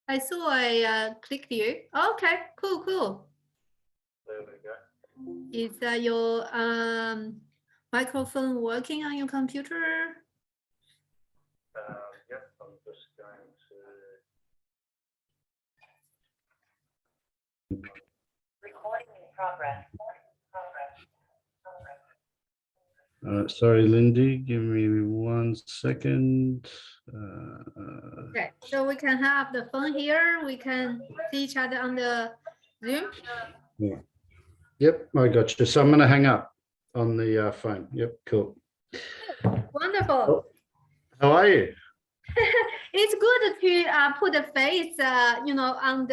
I saw I clicked you. Okay, cool. There we go. Is your microphone working on your computer? Yep, I'm just going to. Recording in progress. Sorry, Lindy, give me 1 second. Okay, so we can have the phone here. We can see each other on the Zoom. Yeah. Yep, I got you. So I'm going to hang up on the phone. Yep, cool. Wonderful. How are you? It's good to put a face, on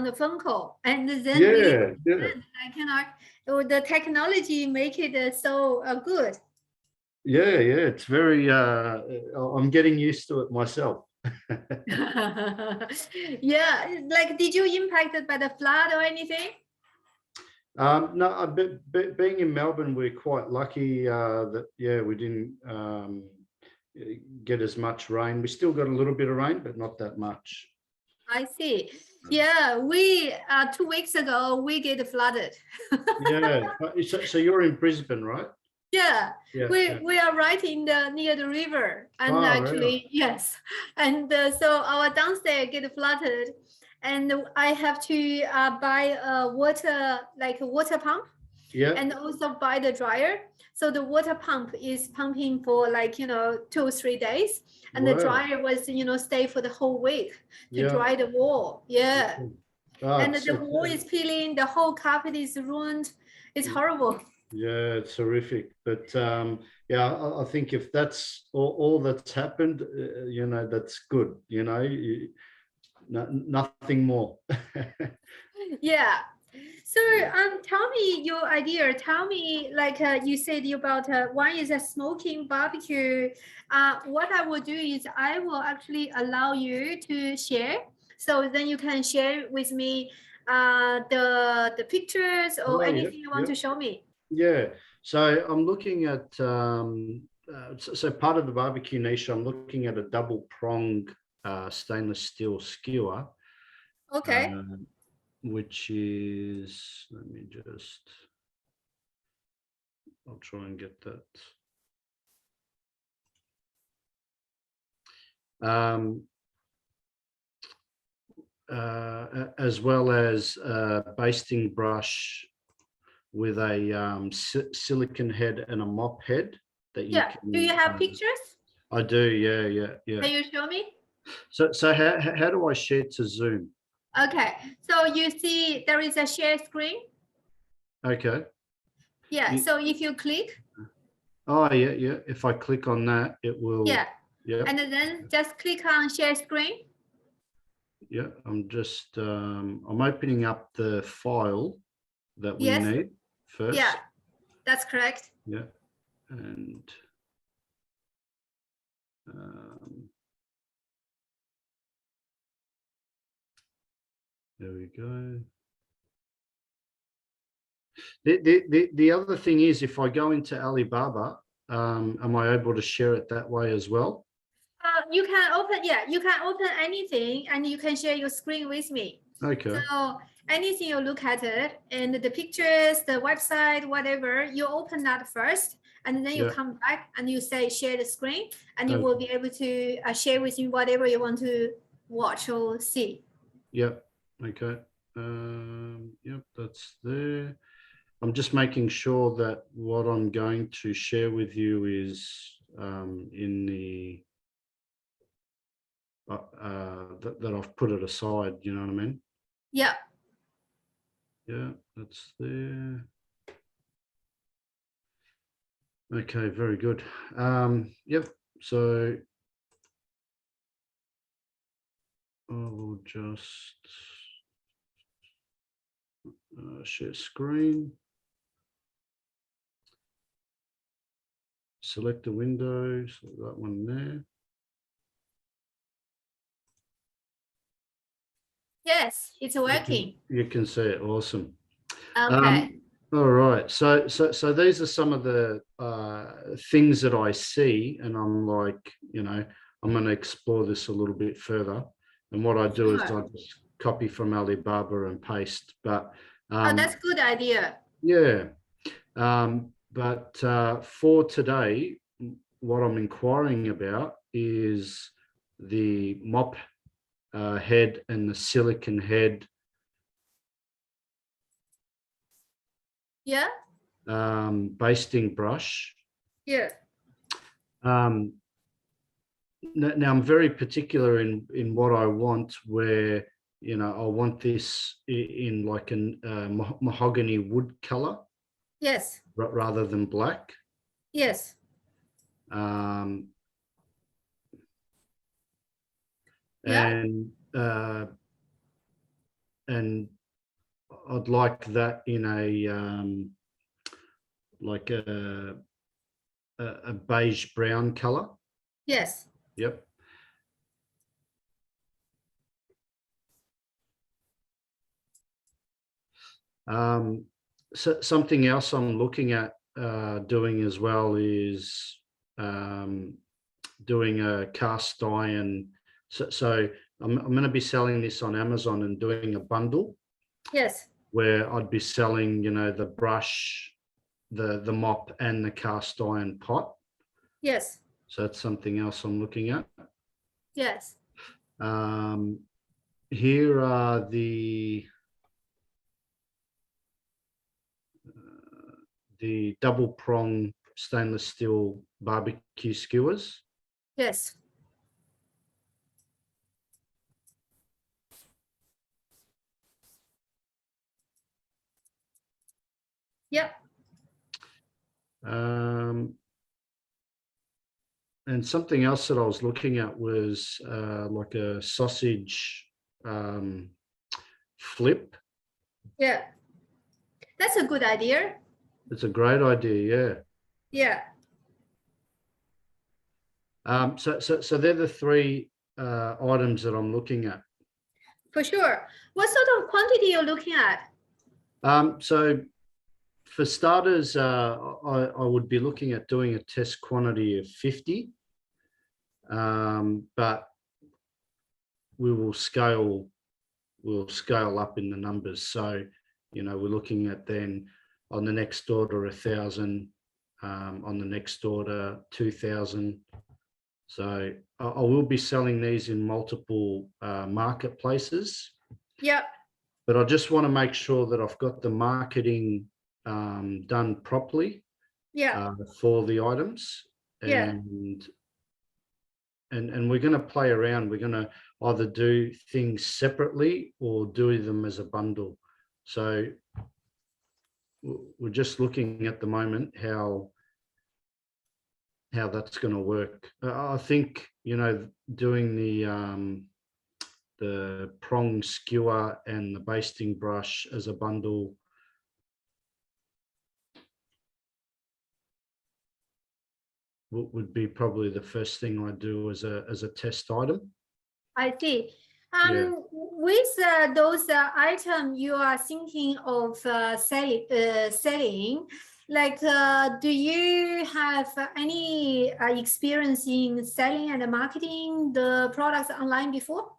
the phone call, and then the technology make it so good. Yeah, it's very. I'm getting used to it myself. Yeah, like, did you impacted by the flood or anything? No, being in Melbourne, we're quite lucky that we didn't get as much rain. We still got a little bit of rain, but not that much. I see. Yeah, we 2 weeks ago we get flooded. Yeah. So you're in Brisbane, right? Yeah, we are right in near the river, and actually really? yes, and so our downstairs get flooded, and I have to buy a water pump. Yeah. And also buy the dryer. So the water pump is pumping for 2 or 3 days, and the dryer was stay for the whole week to dry the wall. Yeah. And the wall is peeling, the whole carpet is ruined. It's horrible. Yeah, it's horrific. But I think if that's all that's happened, that's good. Nothing more. Yeah. So tell me your idea. Tell me, you said about one is a smoking barbecue. What I will do is I will actually allow you to share. So then you can share with me the pictures or anything you want to show me. Yeah. So I'm looking at so part of the barbecue niche. I'm looking at a double prong stainless steel skewer. Okay. Which is, let me just, I'll try and get that. As well as a basting brush with a silicon head and a mop head that you can. Do you have pictures? I do. Yeah. Can you show me? So how do I share to Zoom? Okay, so you see there is a share screen. Okay. Yeah, so if you click. Oh, yeah. If I click on that, it will. Yeah. And then just click on share screen. Yeah, I'm just, I'm opening up the file that we need first. Yeah, that's correct. Yeah. And there we go. The other thing is, if I go into Alibaba, am I able to share it that way as well? You can open anything and you can share your screen with me. Okay. So anything you look at it and the pictures, the website, whatever, you open that first, and then you come back and you say share the screen, and you will be able to share with you whatever you want to watch or see. Yep. Okay. Yep, that's there. I'm just making sure that what I'm going to share with you is in the that I've put it aside, you know what I mean? Yeah. Yeah, that's there. Okay, very good. Yep, so I'll just share screen. Select the window, so that one there. Yes, it's working. You can see it. Awesome. Okay. All right. So these are some of the things that I see, and I'm like, I'm going to explore this a little bit further. And what I do is Sure. I just copy from Alibaba and paste. But Oh, that's a good idea. yeah. But for today, what I'm inquiring about is the mop head and the silicon head Yeah. basting brush. Yeah. Now I'm very particular in what I want, where I want this in like a mahogany wood color Yes. rather than black. Yes. Um, Yeah. and I'd like that in a like a beige brown color. Yes. Yep. So something else I'm looking at doing as well is doing a cast iron. So I'm going to be selling this on Amazon and doing a bundle Yes. where I'd be selling, the brush, the mop, and the cast iron pot. Yes. So that's something else I'm looking at. Yes. Here are the double prong stainless steel barbecue skewers. Yes. Yep. And something else that I was looking at was like a sausage flip. Yeah. That's a good idea. It's a great idea, Yeah. So they're the three items that I'm looking at. For sure. What sort of quantity you're looking at? So for starters, I would be looking at doing a test quantity of 50, but we'll scale up in the numbers. So, we're looking at then on the next order 1,000, on the next order 2,000. So I will be selling these in multiple marketplaces. Yep. But I just want to make sure that I've got the marketing done properly. Yeah. For the items. Yeah. And we're going to play around. We're going to either do things separately or do them as a bundle. So we're just looking at the moment how that's going to work. I think, doing the prong skewer and the basting brush as a bundle would be probably the first thing I do as a test item. I see. Yeah. With those items you are thinking of selling, like, do you have any experience in selling and marketing the products online before?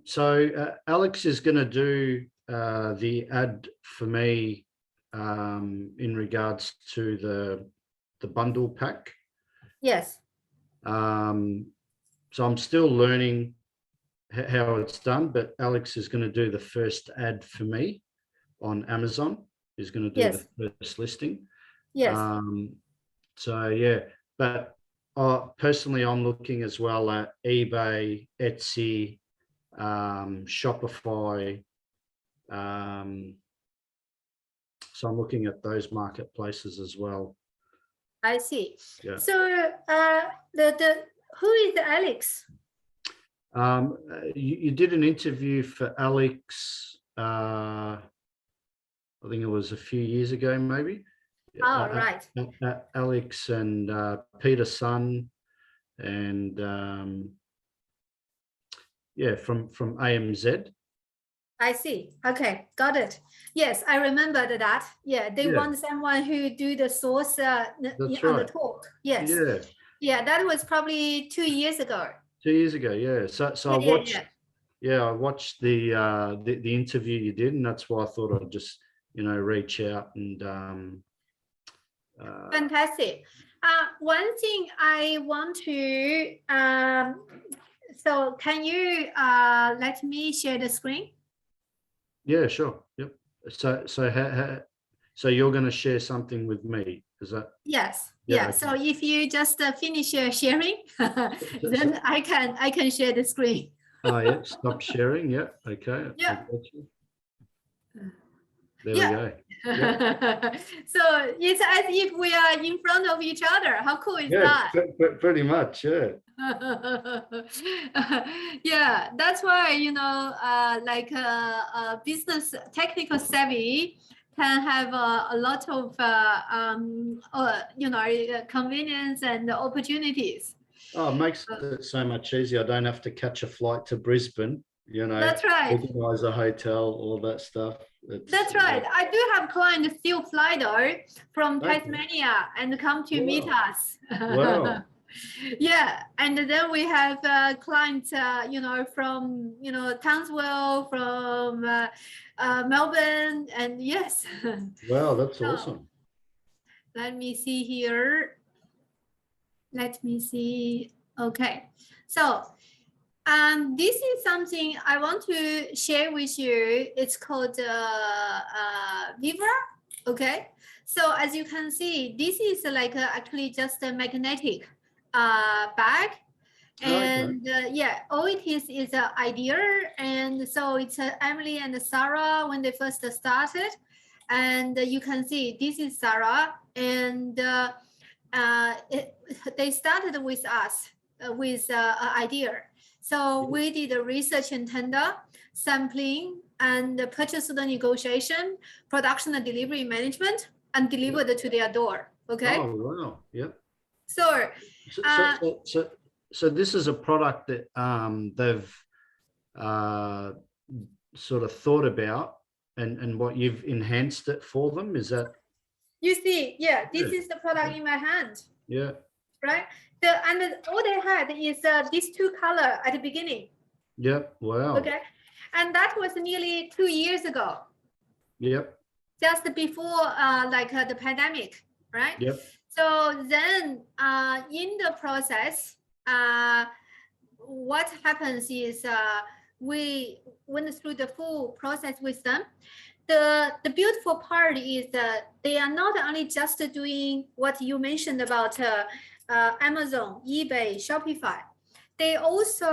So Alex is going to do the ad for me in regards to the bundle pack. Yes. So I'm still learning how it's done, but Alex is going to do the first ad for me on Amazon. He's going to do Yes. the first listing. Yes. So yeah, but personally, I'm looking as well at eBay, Etsy, Shopify. So I'm looking at those marketplaces as well. I see. Yeah. So who is Alex? You did an interview for Alex. I think it was a few years ago, maybe. Oh, right. Alex and Peter Sun, and yeah, from AMZ. I see. Okay, got it. Yes, I remember that. Yeah, they Yeah. want someone who do the source on the right. talk. Yes. Yeah. Yeah, that was probably 2 years ago. 2 years ago. Yeah. So I Yeah, watched. yeah. Yeah, I watched the interview you did, and that's why I thought I'd just reach out and Fantastic. One thing I want to, so can you let me share the screen? yeah, sure. Yep. So you're going to share something with me? Is that? Yes. Yeah. Yeah. Okay. So if you just finish sharing, then I can share the screen. Oh yeah. Stop sharing. Yeah. Okay. Yeah. I got you. There Yeah. we go. Yep. So it's as if we are in front of each other. How cool is Yeah. that? Pretty much. Yeah. Yeah, that's why like business technical savvy can have a lot of convenience and opportunities. Oh, it makes it so much easier. I don't have to catch a flight to Brisbane. That's right. Organize a hotel, all that stuff. That's right. I do have clients still fly though from Okay. Tasmania and come to meet us. Wow. Yeah, and then we have clients, from Townsville, from Melbourne, and yes. Wow, that's So, awesome. let me see here. Let me see. Okay, so this is something I want to share with you. It's called Vibra. Okay, so as you can see, this is like actually just a magnetic bag, and yeah, all it is an idea. And so it's Emily and Sarah when they first started, and you can see this is Sarah, and they started with us with an idea. So we did the research and tender, sampling, and the purchase order negotiation, production and delivery management, and delivered to their door. Okay. Oh wow. Yep. So So this is a product that they've sort of thought about and what you've enhanced it for them. Is that? You see, yeah, this is the product in my hand. Yeah. Right. And all they had is these two color at the beginning. Yep. Wow. Okay. And that was nearly 2 years ago. Yep. Just before the pandemic, right? Yep. So then in the process, what happens is we went through the full process with them. The beautiful part is that they are not only just doing what you mentioned about Amazon, eBay, Shopify. They also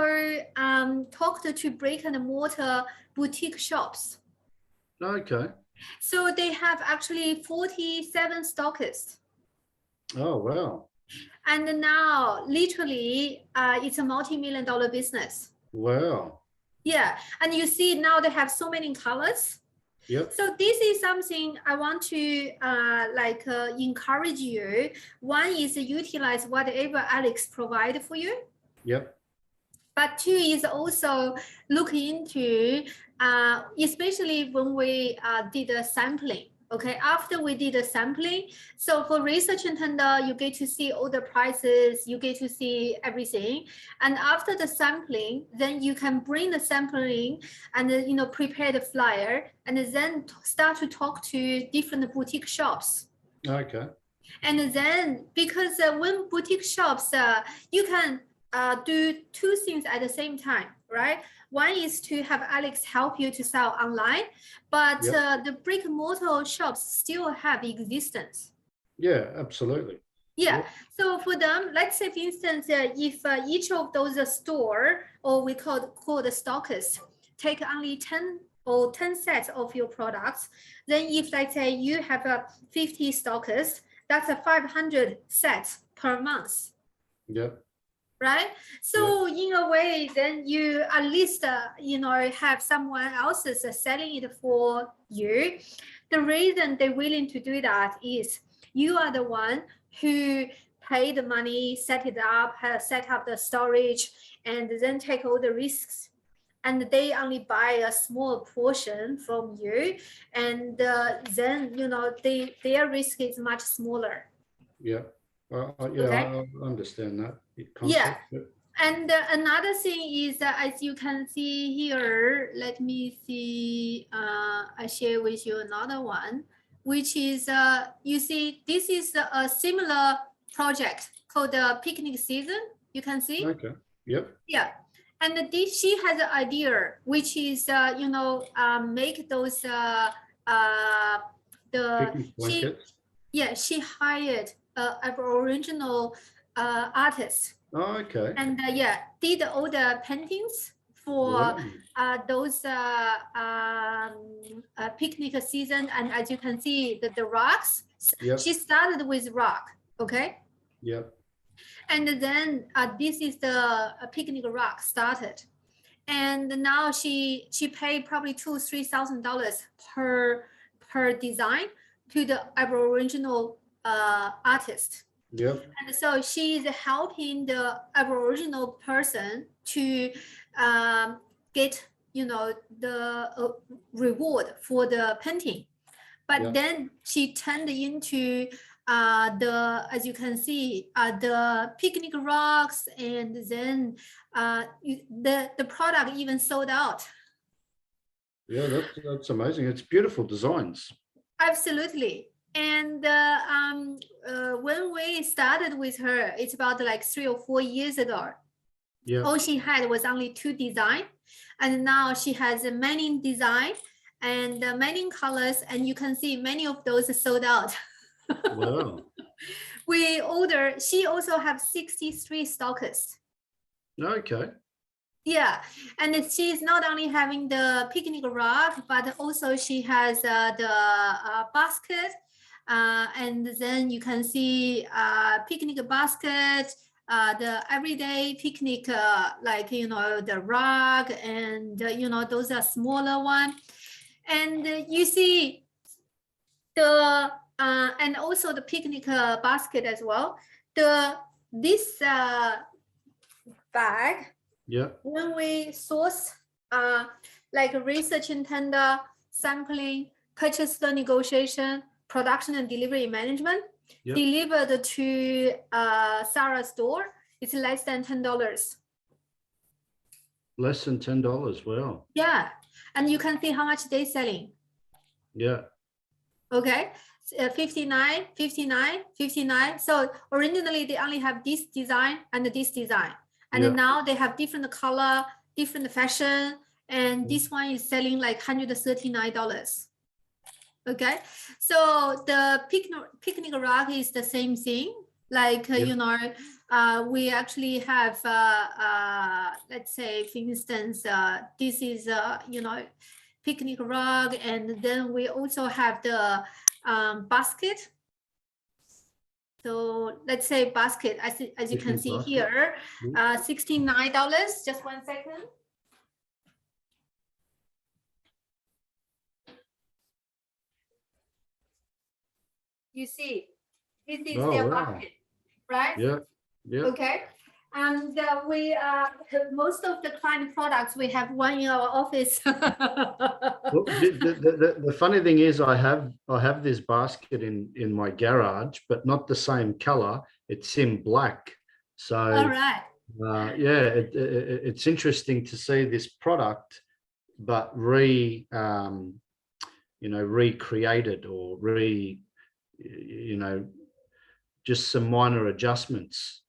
talked to brick and mortar boutique shops. Okay. So they have actually 47 stockists. Oh wow. And now literally it's a multi-million-dollar business. Wow. Yeah. And you see now they have so many colors. Yep. So this is something I want to encourage you. One is utilize whatever Alex provided for you. Yep. But two is also look into, especially when we did a sampling. Okay, after we did the sampling, so for research and tender, you get to see all the prices, you get to see everything. And after the sampling, then you can bring the sampling and prepare the flyer and then start to talk to different boutique shops. Okay. And then because when boutique shops, you can do two things at the same time, right? One is to have Alex help you to sell online, but the brick and mortar shops still have existence. Yeah, absolutely. Yeah. So for them, let's say, for instance, if each of those store, or we call the stockers, take only 10 sets of your products, then if let's say you have 50 stockers, that's a 500 sets per month. Yep. Right. So in a way, then you at least have someone else is selling it for you. The reason they're willing to do that is you are the one who pay the money, set it up, set up the storage, and then take all the risks. And they only buy a small portion from you, and then their risk is much smaller. Yeah. Yeah, Okay. I understand that concept. Yeah. And another thing is as you can see here, let me see, I share with you another one, which is, you see, this is a similar project called the picnic season. You can see. Okay. Yep. Yeah. And this, she has an idea, which is, you know, make those, the, Picnic blankets. she hired Aboriginal artist. Oh, okay. And yeah, did all the paintings for Wow. those picnic season. And as you can see, the rocks, Yep. she started with rock, okay? Yep. And then this is the picnic rock started. And now she paid probably $2,000-3,000 per design to the Aboriginal artist. Yep. And so she is helping the Aboriginal person to get, you know, the reward for the painting. But Yeah. then she turned into as you can see, the picnic rocks, and then the product even sold out. Yeah, that's amazing. It's beautiful designs. Absolutely. And when we started with her, it's about like 3 or 4 years ago. Yeah. All she had was only 2 designs, and now she has many design and many colors, and you can see many of those are sold out. Wow. She also have 63 stockists. Okay. Yeah, and she's not only having the picnic rock, but also she has the basket, and then you can see picnic basket, the everyday picnic, like, you know, the rug, and you know, those are smaller one. And you see the and also the picnic basket as well. This bag, Yeah. when we source like research and tender, sampling, purchase the negotiation, production and delivery management, Yep. delivered to Sarah's store, it's less than $10. Less than $10. Wow. Yeah, and you can see how much they're selling. Yeah. Okay, 59, 59, 59. So originally they only have this design and this design, and Yeah. now they have different color, different fashion, and this one is selling like $139. Okay, so the picnic rug is the same thing. Like Yeah. you know, we actually have let's say, for instance, this is you know, picnic rug, and then we also have the basket. So let's say basket, as you can Picnic see basket. here, $69. Just 1 second. You see, this is Oh, their wow. basket, right? Yeah. Yeah. Okay. And we most of the client products, we have one in our office. Well, the funny thing is, I have this basket in my garage, but not the same color. It's in black. So All right. yeah, it's interesting to see this product, but you know, recreated, or you know, just some minor adjustments.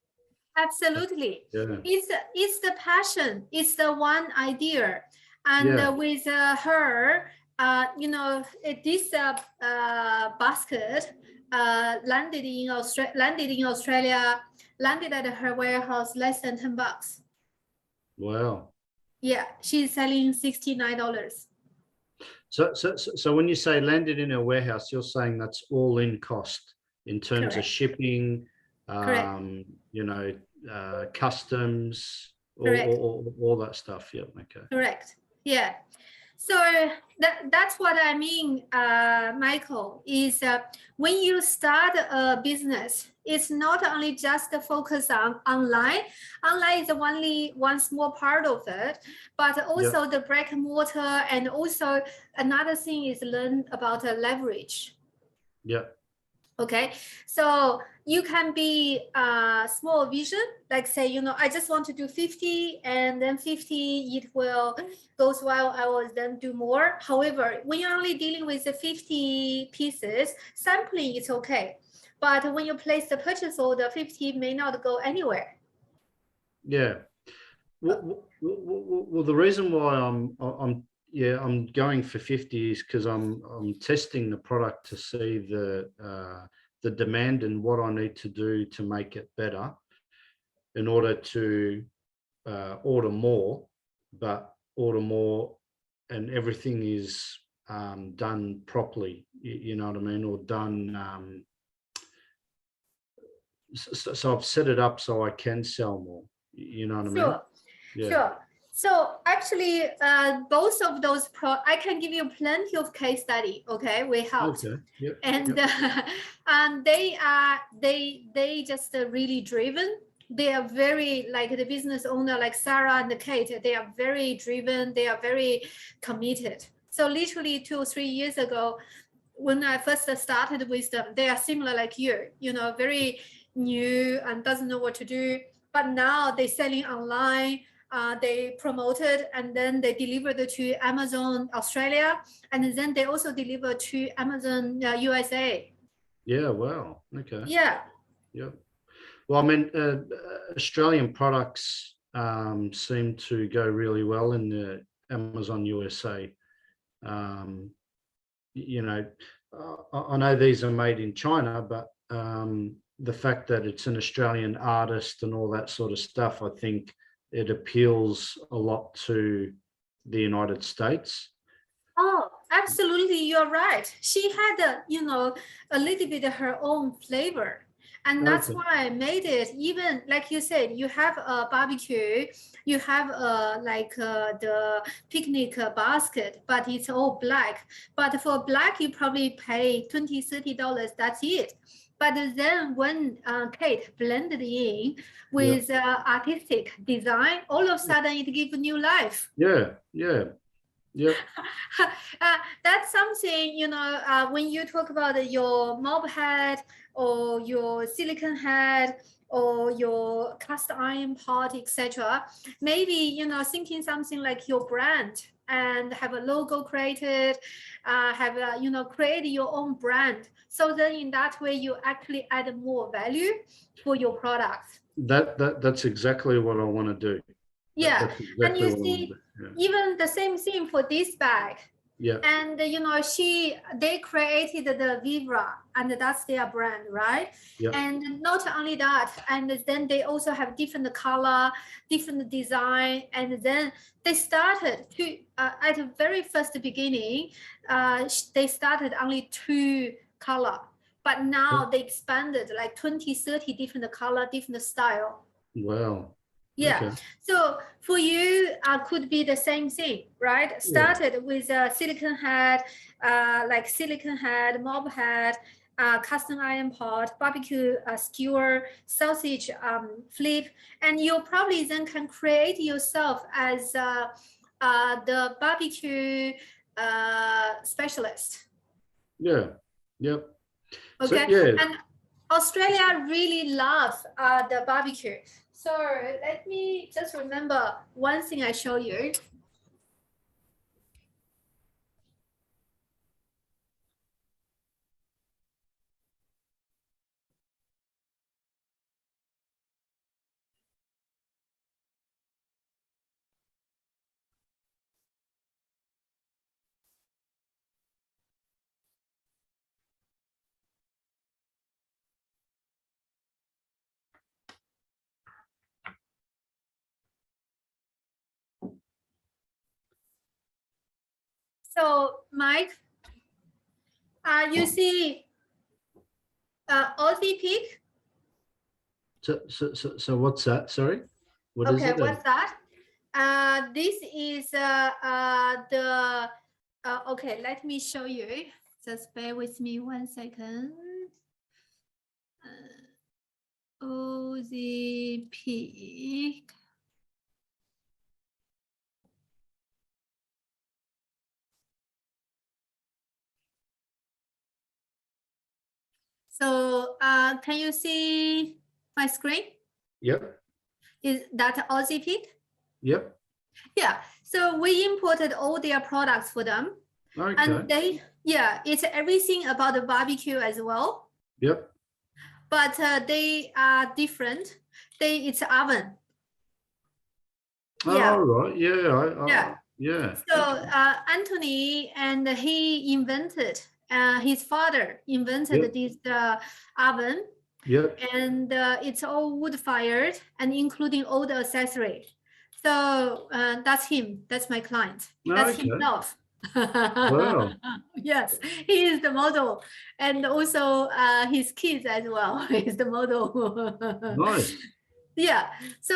Absolutely. Yeah. It's the passion. It's the one idea. And Yeah. with her, you know, this basket landed in Australia, landed at her warehouse less than $10. Wow. Yeah, she's selling $69. So when you say landed in a warehouse, you're saying that's all in cost in terms Correct. of shipping, Correct. you know, customs, Correct. all that stuff. Yeah. Okay. Correct. Yeah. So that's what I mean, Michael, is when you start a business, it's not only just the focus on online. Online is only one small part of it, but also the brick and mortar, and also another thing is learn about leverage. Yeah. Okay, so you can be small vision, like say, I just want to do 50 and then 50, it will goes well, I will then do more. However, when you're only dealing with the 50 pieces, sampling is okay. But when you place the purchase order, 50 may not go anywhere. Yeah. Well, the reason why I'm going for 50 is because I'm testing the product to see the demand and what I need to do to make it better in order to order more, but order more and everything is done properly. You know what I mean, or done. So I've set it up so I can sell more. You know what I mean? Sure, Yeah. sure. So actually, both of those I can give you plenty of case study. Okay, we helped. Okay. Yep. And Yep. and they just really driven. They are very like the business owner, like Sarah and Kate. They are very driven. They are very committed. So literally 2 or 3 years ago, when I first started with them, they are similar like you. Very new and doesn't know what to do. But now they're selling online. They promoted and then they delivered to Amazon Australia, and then they also deliver to Amazon USA. Yeah. Wow. Okay. Yeah. Yep. Well, I mean, Australian products seem to go really well in the Amazon USA. Um, you know, I know these are made in China, but the fact that it's an Australian artist and all that sort of stuff, I think it appeals a lot to the United States. Oh, absolutely, you're right. She had a little bit of her own flavor. And that's Okay. why I made it. Even like you said, you have a barbecue, you have the picnic basket, but it's all black. But for black, you probably pay $20, $30. That's it. But then when Kate blended in with artistic design, all of a sudden it gives new life. Yeah. Yeah. Yep. That's something, when you talk about your mob head or your silicon head or your cast iron pot, etc. Maybe, thinking something like your brand and have a logo created, create your own brand. So then in that way, you actually add more value for your product. That's exactly what I want to do. Yeah, That's and exactly you what I want to see, do. Yeah. even the same thing for this bag. Yeah. And they created the Vibra, and that's their brand, right? Yeah. And not only that, and then they also have different color, different design, and then they started to at the very first beginning, they started only 2 color, but now they expanded like 20, 30 different color, different style. Wow. Yeah. Okay. So for you, could be the same thing, right? Started with a silicon head, like silicon head, mob head, custom iron pot, barbecue skewer, sausage flip, and you probably then can create yourself as the barbecue specialist. Yeah. Yep. So Okay. yeah. And Australia really loves the barbecue. So let me just remember one thing I show you. So Mike, you see Aussie pig? So what's that? Sorry, what is Okay, it? what's that? This is the okay, let me show you. Just bear with me 1 second. Aussie pig. So can you see my screen? Yep. Is that Aussie Pig? Yep. Yeah. So we imported all their products for them. Okay. And they, yeah, it's everything about the barbecue as well. Yep. But they are different. It's oven. Yeah. All right. Yeah. Yeah. Yeah. So Anthony, and he invented, his father invented Yep. this oven, Yep. and it's all wood fired and including all the accessories. So that's him. That's my client. That's Okay. himself. Wow. Yes, he is the model, and also his kids as well is the model. Nice. Yeah, so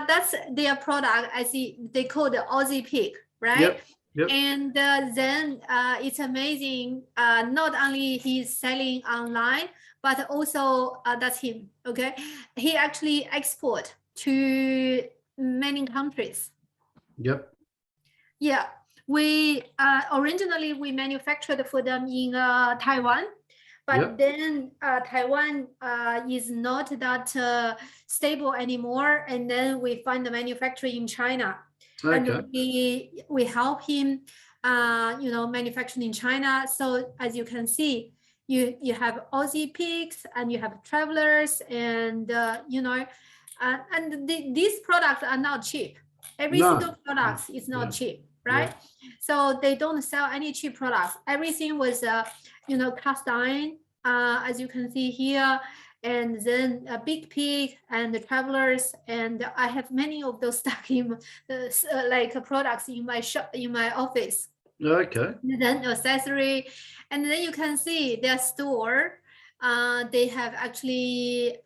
that's their product. I see they call the Aussie Pig, right? Yep. Yep. And then it's amazing. Not only he's selling online, but also that's him. Okay, he actually export to many countries. Yep. Yeah, we originally we manufactured for them in Taiwan, but Yep. then Taiwan is not that stable anymore, and then we find the manufacturer in China, Okay. and we help him, you know, manufacturing in China. So as you can see, you have Aussie Pigs and you have Travelers, and you know, and these products are not cheap. Every No. single product is not Yeah. cheap, right? So they don't sell any cheap products. Everything was, you know, cast iron, as you can see here, and then a Big Pig and the Travelers, and I have many of those stuck in like products in my shop, in my office. Okay. And then accessory, and then you can see their store. They have actually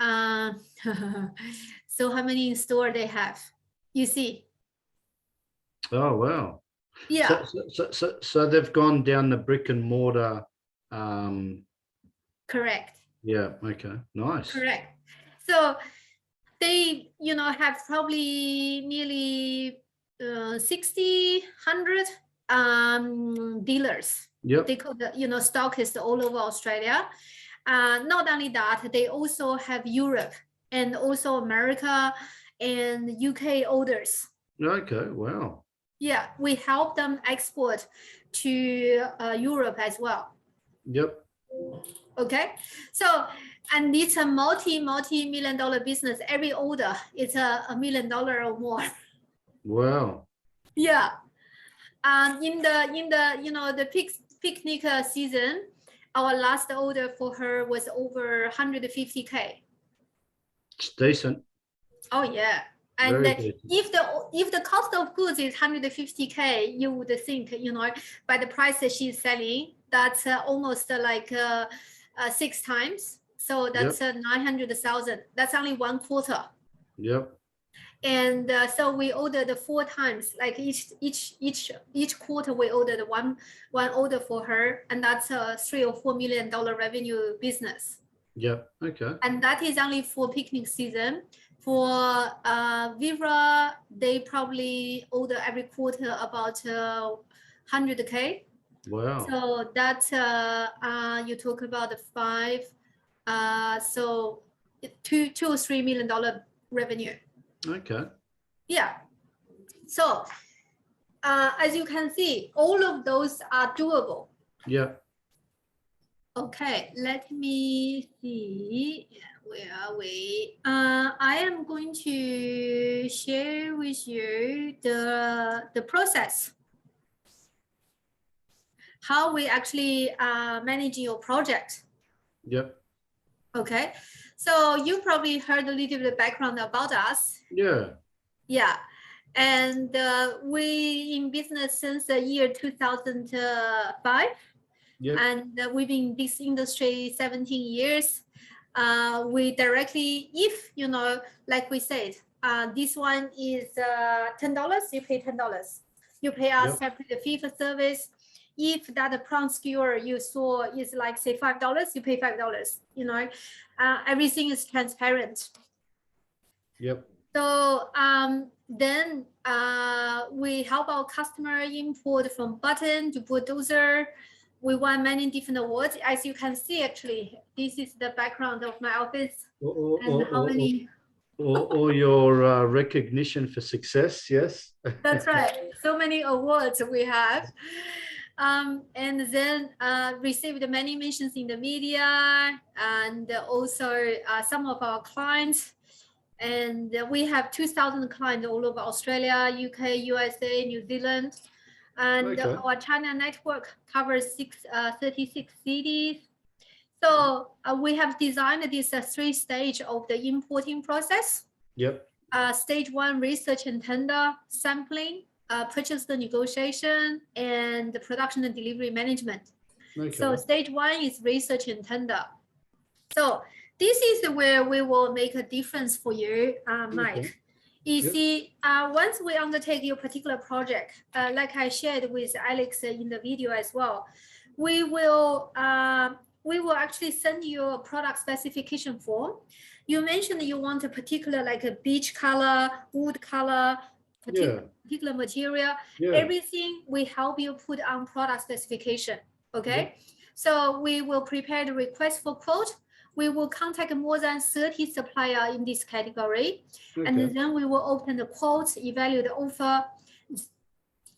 so how many in store they have? You see? Oh wow. Yeah. So they've gone down the brick and mortar. Correct. Yeah. Okay. Nice. Correct. So they, you know, have probably nearly 60, 100 dealers. Yep. They call the, you know, stockists all over Australia. Not only that, they also have Europe and also America and UK orders. Okay. Wow. Yeah, we help them export to Europe as well. Yep. Okay, so and it's a multi-million dollar business. Every order is $1 million or more. Wow. Yeah, in the you know the picnic season, our last order for her was over 150K. It's decent. Oh yeah, and Very decent. if the cost of goods is 150K, you would think, you know, by the price that she's selling, that's almost like 6 times. So that's 900,000. That's only 1/4. Yep. And so we ordered 4 times, like each quarter we ordered one order for her, and that's a $3 or $4 million revenue business. Yep. Okay. And that is only for picnic season. For Vivra, they probably order every quarter about 100K. Wow. So that you talk about the 5, so $2 or $3 million revenue. Okay. Yeah. So as you can see, all of those are doable. Yeah. Okay, let me see. Where are we? I am going to share with you the process. How we actually manage your project. Yep. Okay, so you probably heard a little bit of background about us. Yeah. Yeah, and we in business since the year 2005. Yep. And we've been in this industry 17 years. We directly, if you know, like we said, this one is $10. You pay $10. You pay us separate fee for service. If that prawn skewer you saw is like say $5, you pay $5. You know, everything is transparent. Yep. So then we help our customer import from button to bulldozer, we won many different awards. As you can see, actually, this is the background of my office and how many. Or your recognition for success, yes. That's right. So many awards we have. And then received many mentions in the media and also some of our clients. And we have 2,000 clients all over Australia, UK, USA, New Zealand. And Okay. our China network covers 36 cities. So we have designed this 3-stage of the importing process. Yep. Stage 1, research and tender, sampling, purchase the negotiation, and the production and delivery management. Okay. So stage 1 is research and tender. So this is where we will make a difference for you, Mike. Okay. You Yep. see, once we undertake your particular project, like I shared with Alex in the video as well, we will actually send you a product specification form. You mentioned you want a particular, like a beige color, wood color, particular material. Yeah. Everything we help you put on product specification. Okay. Yep. So we will prepare the request for quote. We will contact more than 30 suppliers in this category. Okay. And then we will open the quotes, evaluate the offer.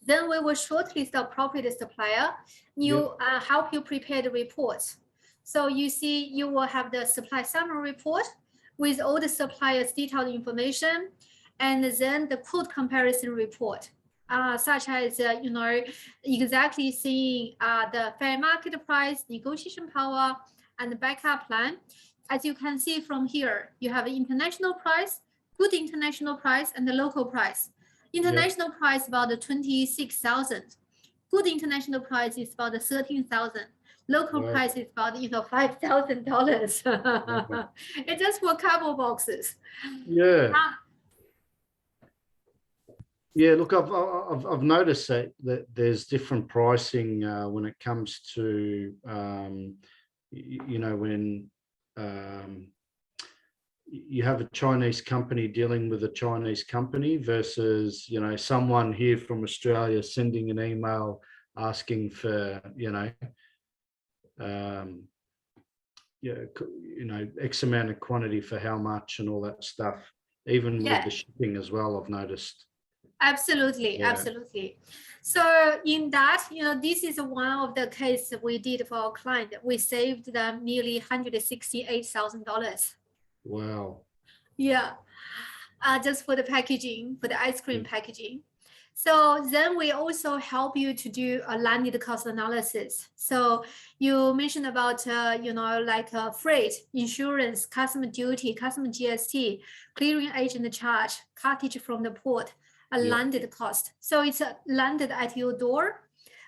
Then we will shortlist the appropriate supplier. You help you prepare the reports. So you see, you will have the supply summary report with all the suppliers' detailed information, and then the quote comparison report, such as exactly seeing the fair market price, negotiation power, and the backup plan. As you can see from here, you have an international price, good international price, and the local price. International price about 26,000. Good international price is about 13,000. Local price is about $5,000. It's just for a couple boxes. Yeah. Yeah, look, I've noticed that there's different pricing when it comes to when you have a Chinese company dealing with a Chinese company versus someone here from Australia sending an email asking for X amount of quantity for how much and all that stuff, even with the shipping as well, I've noticed. Absolutely. Absolutely. So in that, this is one of the cases we did for our client. We saved them nearly $168,000. Wow. Yeah. Just for the packaging, for the ice cream packaging. So then we also help you to do a landed cost analysis. So you mentioned about, freight, insurance, customs duty, customs GST, clearing agent charge, cartage from the port, a landed cost. So it's landed at your door.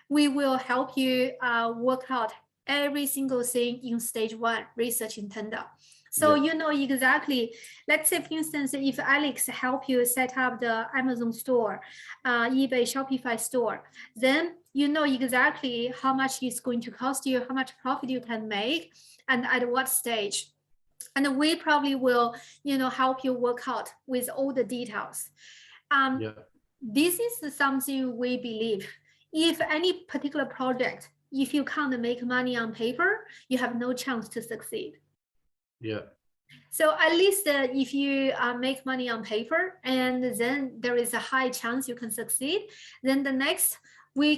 We will help you work out every single thing in stage 1, research and tender. So you know exactly, let's say, for instance, if Alex help you set up the Amazon store, eBay, Shopify store, then you know exactly how much it's going to cost you, how much profit you can make, and at what stage. And we probably will, help you work out with all the details. This is something we believe. If any particular project, if you can't make money on paper, you have no chance to succeed. Yeah. So at least if you make money on paper, and then there is a high chance you can succeed, then the next we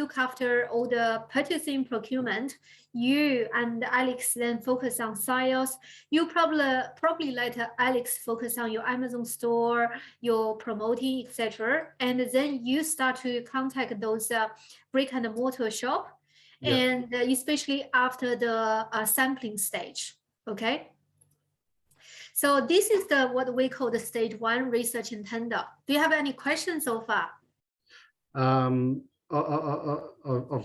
look after all the purchasing, procurement. You and Alex then focus on sales. You probably let Alex focus on your Amazon store, your promoting, etc. And then you start to contact those brick and mortar shop, and especially after the sampling stage. Okay. So this is what we call the stage 1, research and tender. Do you have any questions so far? I've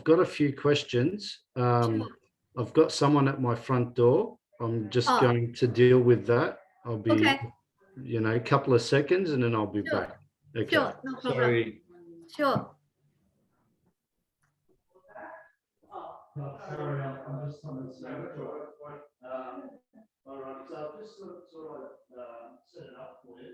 got a few questions. Sure. I've got someone at my front door. I'm just going to deal with that. I'll be, a couple of seconds and then I'll be back. Okay. Sure, no problem. Sorry. Sure. Sorry, I'm just on the same. All right, so I'll just sort of set it up for you.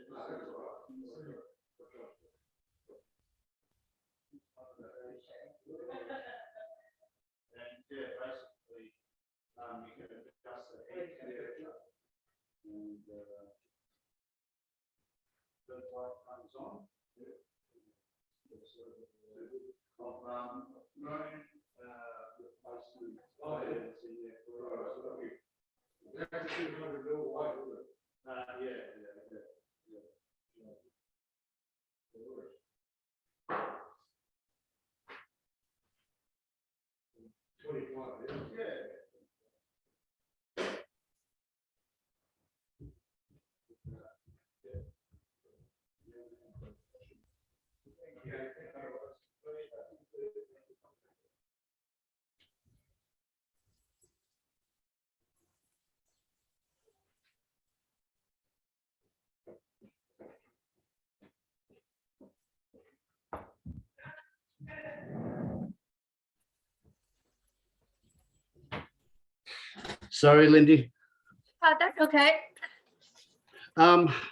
Yeah, basically, you can adjust the heat temperature and the light comes on. Replacement. Oh, yeah, it's in there. That's 200 mil white, isn't it? Yeah. 25, yeah. Sorry, Lindy. That's okay.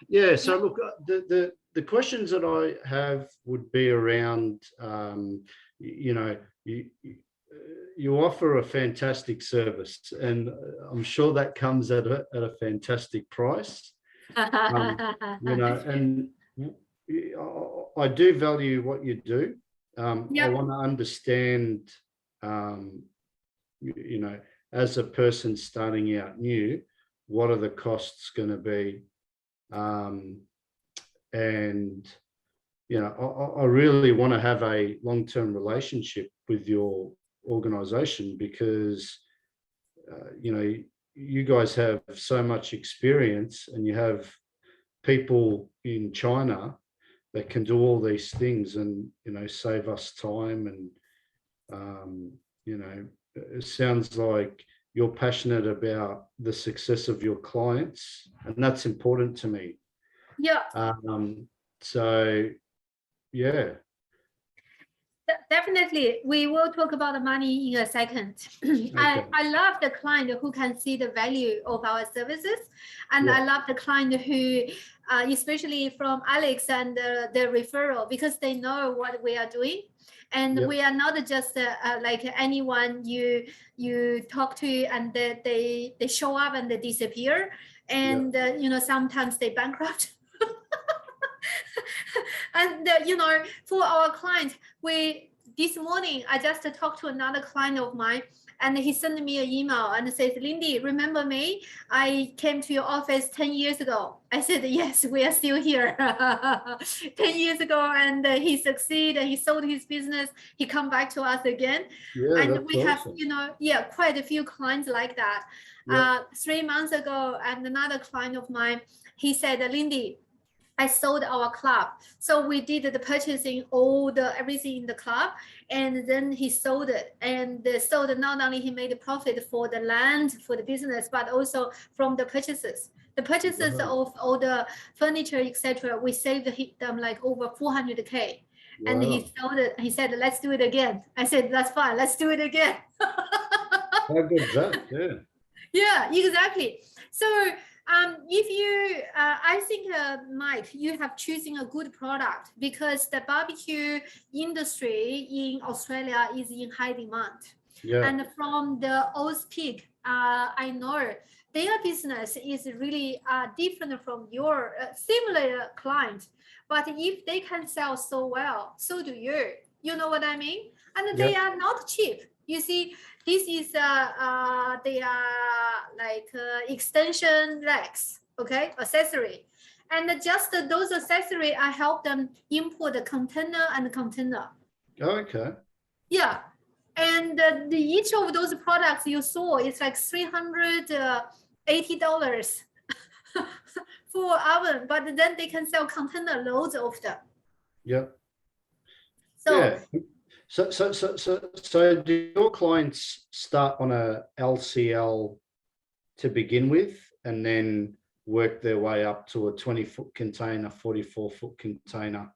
Yeah, so look, the questions that I have would be around, you know, you offer a fantastic service, and I'm sure that comes at a fantastic price. You know, and I do value what you do. I want to understand, you know, as a person starting out new, what are the costs going to be? And, you know, I really want to have a long-term relationship with your organization because, you know, you guys have so much experience and you have people in China that can do all these things and, you know, save us time. And, you know, it sounds like you're passionate about the success of your clients, and that's important to me. Yeah. So, yeah. Definitely, we will talk about the money in a second. Okay. I love the client who can see the value of our services, and Yeah. I love the client who, especially from Alex and the referral, because they know what we are doing, and Yep. we are not just like anyone you talk to and they show up and they disappear, and you know, sometimes they bankrupt. And you know, for our client, this morning I just talked to another client of mine, and he sent me an email and says, Lindy, remember me? I came to your office 10 years ago. I said, yes, we are still here. 10 years ago, and he succeeded. He sold his business. He come back to us again. Yeah, and we have, awesome. you know, quite a few clients like that. 3 months ago, and another client of mine, he said, Lindy, I sold our club. So we did the purchasing, everything in the club, and then he sold it. And sold, not only he made a profit for the land, for the business, but also from the purchases. The purchases of all the furniture, etc. We saved them like over 400K. Wow. And he sold it. He said, let's do it again. I said, that's fine. Let's do it again. How good is that? Yeah. Yeah, exactly. So if you, I think, Mike, you have chosen a good product because the barbecue industry in Australia is in high demand. Yeah. And from the Oz Pig, I know their business is really different from your similar client. But if they can sell so well, so do you. You know what I mean? And they are not cheap. You see, this is they are like extension legs, okay, accessory, and just those accessory I help them import the container and container. Okay. Yeah, and each of those products you saw is like $380 for oven, but then they can sell container loads of them. Yeah. So. Yeah. So do your clients start on a LCL to begin with and then work their way up to a 20-foot container, 44-foot container?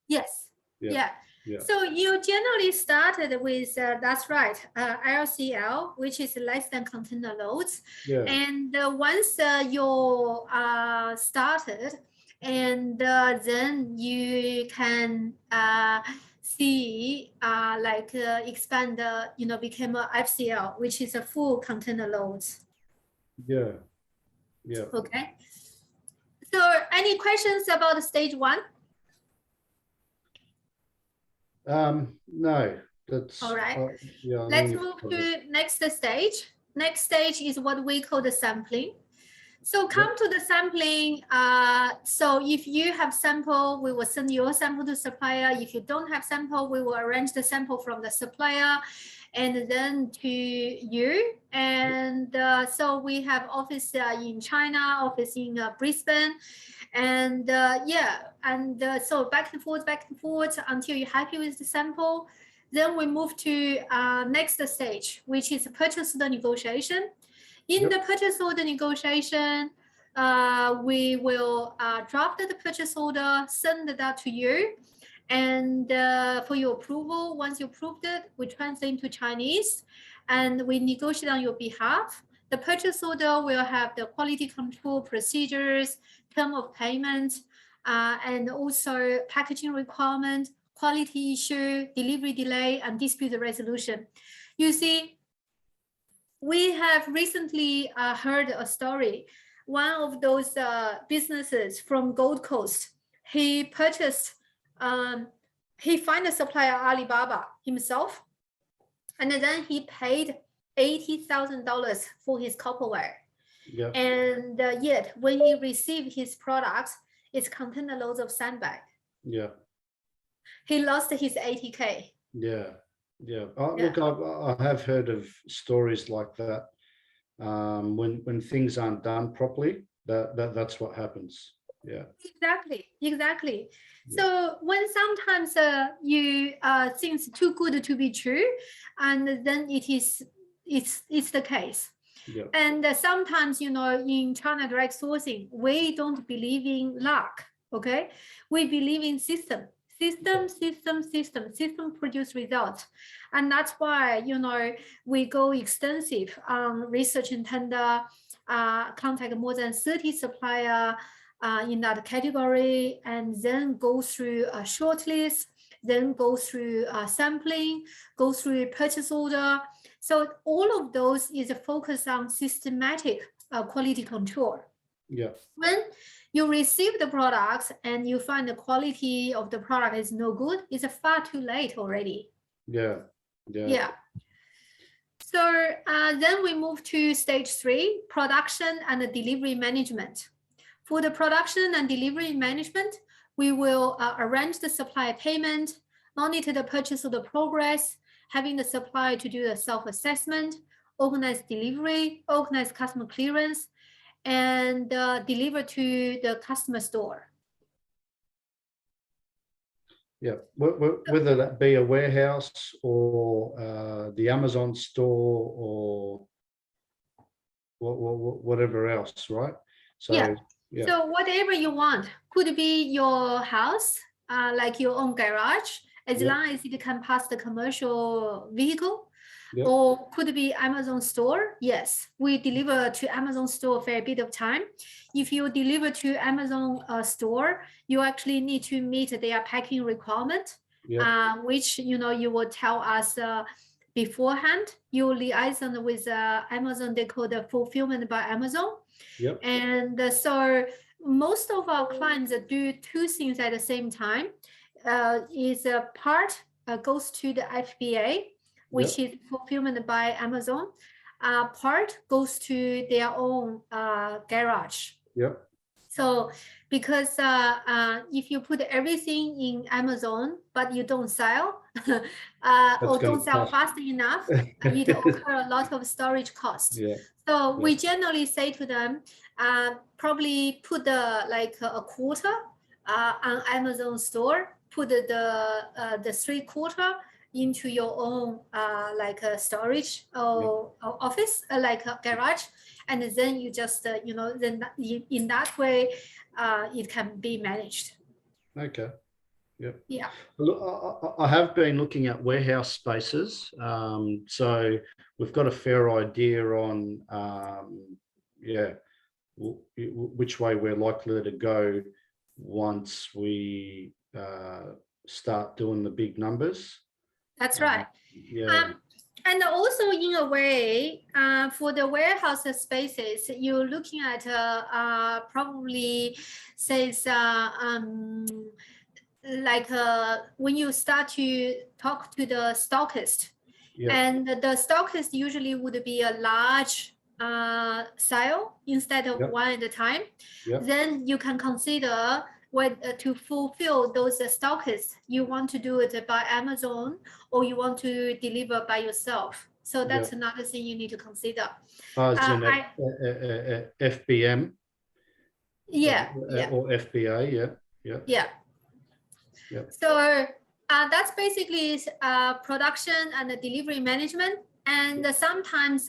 Yes. Yeah. So you generally started with, that's right, LCL, which is less than container loads. Yeah. And once you started, and then you can see expand became a FCL, which is a full container loads. Yeah. Yeah. Okay. So any questions about stage 1? No, that's All right. yeah. I Let's think move you've covered. to next stage. Next stage is what we call the sampling. So come to the sampling. So if you have sample, we will send your sample to supplier. If you don't have sample, we will arrange the sample from the supplier and then to you. And so we have office in China, office in Brisbane. And so back and forth until you're happy with the sample. Then we move to next stage, which is purchase order negotiation. In the purchase order negotiation, we will draft the purchase order, send that to you, and for your approval. Once you approved it, we translate into Chinese, and we negotiate on your behalf. The purchase order will have the quality control procedures, term of payment, and also packaging requirement, quality issue, delivery delay, and dispute resolution. You see, we have recently heard a story. One of those businesses from Gold Coast, he purchased, he found a supplier Alibaba himself, and then he paid $80,000 for his copperware. Yeah. And yet, when he received his products, it's container loads of sandbag. Yeah. He lost his 80K. Yeah. Yeah. Look, I have heard of stories like that. When things aren't done properly, that's what happens. Yeah. Exactly. Yeah. So when sometimes you things too good to be true, and then it's the case. Yeah. And sometimes, in China direct sourcing, we don't believe in luck. Okay, we believe in system produce results. And that's why, we go extensive on research and tender, contact more than 30 supplier in that category, and then go through a shortlist, then go through sampling, go through purchase order. So all of those is a focus on systematic quality control. Yeah. When you receive the products and you find the quality of the product is no good, it's far too late already. Yeah. Yeah. Yeah. So then we move to stage 3, production and delivery management. For the production and delivery management, we will arrange the supplier payment, monitor the purchase order progress, having the supplier to do the self-assessment, organize delivery, organize customer clearance, and deliver to the customer store. Yeah, whether that be a warehouse or the Amazon store or whatever else, right? So yeah. So whatever you want, could be your house, like your own garage, as long as it can pass the commercial vehicle. Yep. Or could be Amazon store. Yes, we deliver to Amazon store for a bit of time. If you deliver to Amazon store, you actually need to meet their packing requirement, which you will tell us beforehand. You liaison with Amazon. They call the fulfillment by Amazon. Yep. And so most of our clients do two things at the same time. Is a part goes to the FBA, which is fulfillment by Amazon. Part goes to their own garage. Yep. So because if you put everything in Amazon, but you don't sell, or don't sell fast enough, it occur a lot of storage costs. Yeah. So we generally say to them, probably put a quarter on Amazon store, put the 3/4 into your own storage or office, like a garage, and then you just then in that way it can be managed. Okay. Yep. Yeah. Look, I have been looking at warehouse spaces, so we've got a fair idea on which way we're likely to go once we start doing the big numbers. That's right. Yeah. And also in a way, for the warehouse spaces, you're looking at probably says like when you start to talk to the stockist, Yeah. and the stockist usually would be a large sale instead of Yep. one at a time. Yep. Then you can consider whether to fulfill those stockists, you want to do it by Amazon or you want to deliver by yourself. So that's Yep. another thing you need to consider. As in FBM. Yeah, yeah. Or FBA, yeah, yeah. Yeah. Yep. So that's basically production and delivery management. And sometimes,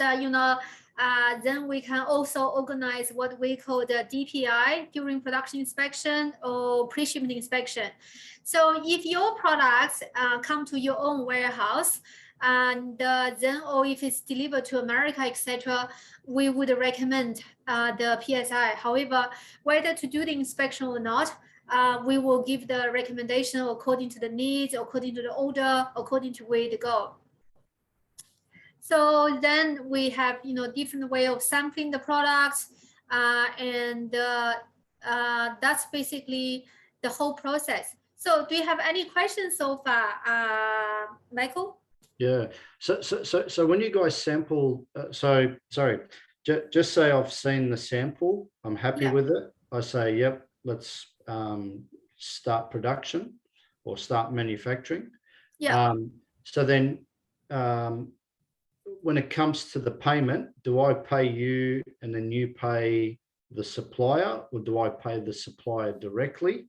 then we can also organize what we call the DPI, during production inspection or pre-shipment inspection. So if your products come to your own warehouse, and then, or if it's delivered to America, etc., we would recommend the PSI. However, whether to do the inspection or not, we will give the recommendation according to the needs, according to the order, according to where to go. So then we have, different way of sampling the products, and that's basically the whole process. So do you have any questions so far, Michael? Yeah. So when you guys sample, just say I've seen the sample, I'm happy with it. I say, yep, let's start production or start manufacturing. Yeah. So then when it comes to the payment, do I pay you and then you pay the supplier, or do I pay the supplier directly?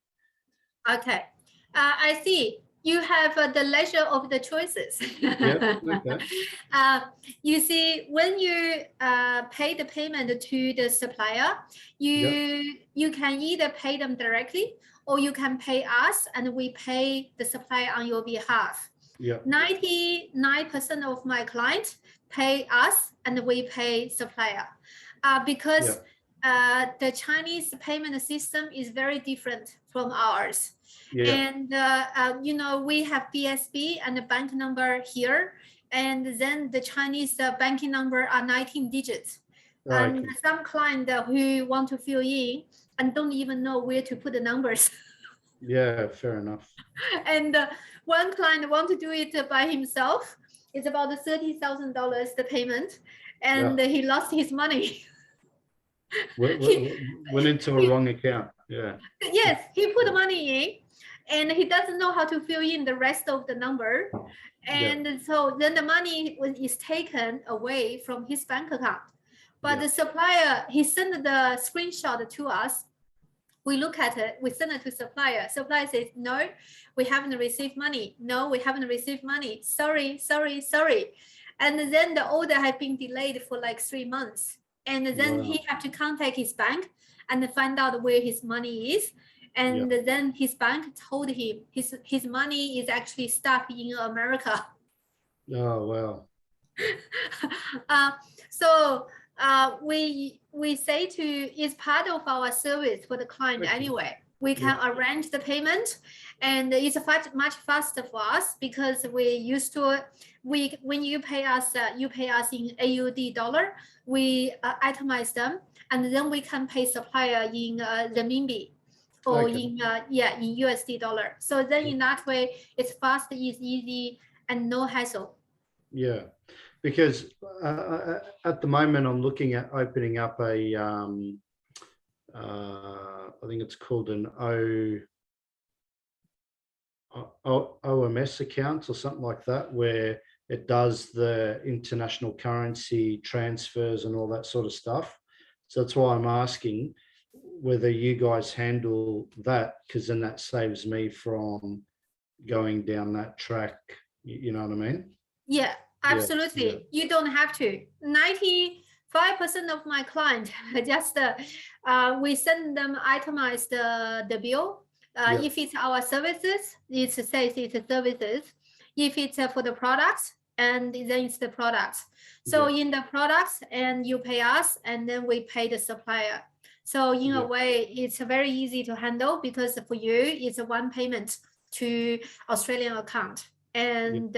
Okay. I see. You have the leisure of the choices. Yeah, okay. You see, when you pay the payment to the supplier, you can either pay them directly or you can pay us and we pay the supplier on your behalf. Yeah. 99% of my clients pay us and we pay supplier because the Chinese payment system is very different from ours. Yeah. And, we have BSB and the bank number here. And then the Chinese banking number are 19 digits. Okay. And some clients who want to fill in and don't even know where to put the numbers. Yeah, fair enough. And one client want to do it by himself. It's about $30,000 the payment, and he lost his money. Went into a wrong account. Yeah. Yes, he put the money in, and he doesn't know how to fill in the rest of the number, and so then the money is taken away from his bank account. But the supplier, he sent the screenshot to us. We look at it, we send it to supplier. Supplier says, no, we haven't received money. No, we haven't received money. Sorry. And then the order had been delayed for like 3 months. And then he had to contact his bank and find out where his money is. And then his bank told him his money is actually stuck in America. Oh, wow. So we say it's part of our service for the client anyway. We can arrange the payment, and it's much faster for us because we used to. When you pay us in AUD dollar. We itemize them, and then we can pay supplier in renminbi or in USD dollar. So then in that way, it's fast, it's easy, and no hassle. Yeah. Because at the moment, I'm looking at opening up a, I think it's called an OMS account or something like that, where it does the international currency transfers and all that sort of stuff. So that's why I'm asking whether you guys handle that, because then that saves me from going down that track. You know what I mean? Yeah. Absolutely. You don't have to. 95% of my clients just we send them itemized the bill. If it's our services, it says it's services. If it's for the products, and then it's the products. So in the products, and you pay us, and then we pay the supplier. So in a way, it's very easy to handle because for you, it's a one payment to Australian account. And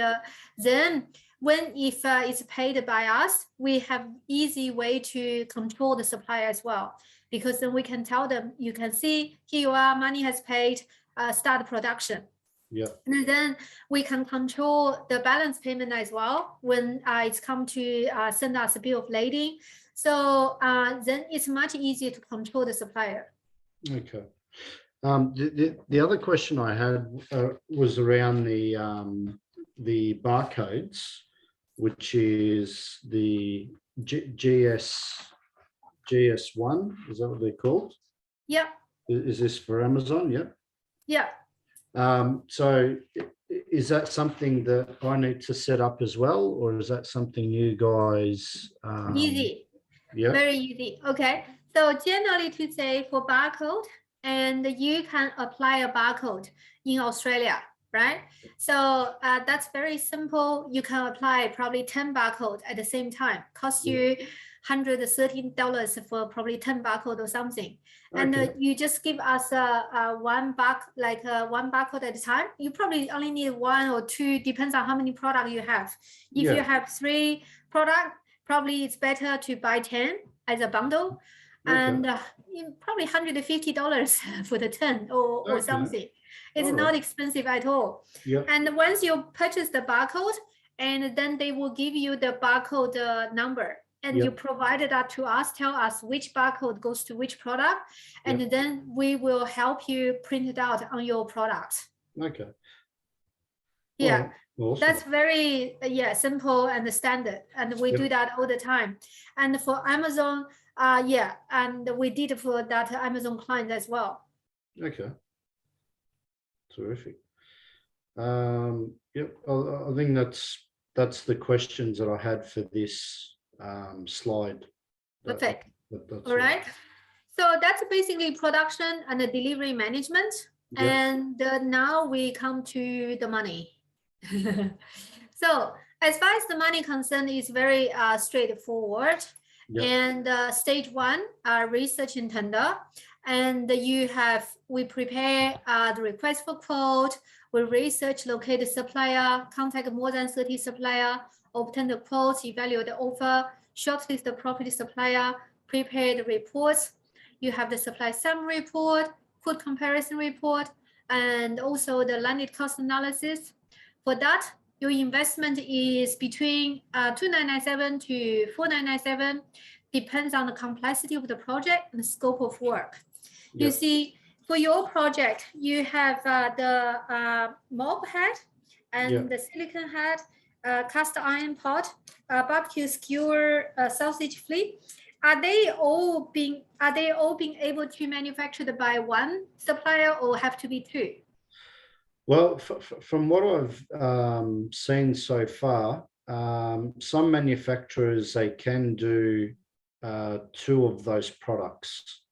then when if it's paid by us, we have easy way to control the supplier as well, because then we can tell them, you can see here you are, money has paid, start production. Yeah. And then we can control the balance payment as well when it's come to send us a bill of lading. So then it's much easier to control the supplier. Okay. The other question I had was around the barcodes, which is the GS1. Is that what they're called? Yeah. Is this for Amazon? Yeah. Yeah. So is that something that I need to set up as well, or is that something you guys? Easy. Yeah. Very easy. Okay. So generally to say for barcode, and you can apply a barcode in Australia, right? So that's very simple. You can apply probably 10 barcode at the same time. Cost you $113 for probably 10 barcode or something. And Okay. you just give us one barcode at a time. You probably only need 1 or 2, depends on how many product you have. If Yeah. you have 3 product, probably it's better to buy 10 as a bundle. Okay. And probably $150 for the 10 or Okay. something. It's All not right. expensive at all. Yeah. And once you purchase the barcode, and then they will give you the barcode number, and Yep. you provided that to us, tell us which barcode goes to which product, and then we will help you print it out on your product. Okay. Yeah. Well, awesome. That's very simple and standard, and we do that all the time. And for Amazon, and we did for that Amazon client as well. Okay. Terrific. Yep. I think that's the questions that I had for this slide. Perfect. That's All right. So that's basically production and the delivery management. Yep. And now we come to the money. So as far as the money concerned, is very straightforward. Yep. And stage 1, research and tender. And we prepare the request for quote, we research, locate the supplier, contact more than 30 supplier, obtain the quotes, evaluate the offer, shortlist the property supplier, prepare the reports. You have the supply summary report, quote comparison report, and also the landed cost analysis. For that, your investment is between $2,997 to $4,997, depends on the complexity of the project and the scope of work. Yep. You see, for your project, you have the mob head and the silicon head, cast iron pot, barbecue skewer, sausage flip. Are they all being able to be manufactured by one supplier, or have to be 2? Well, from what I've seen so far, some manufacturers, they can do 2 of those products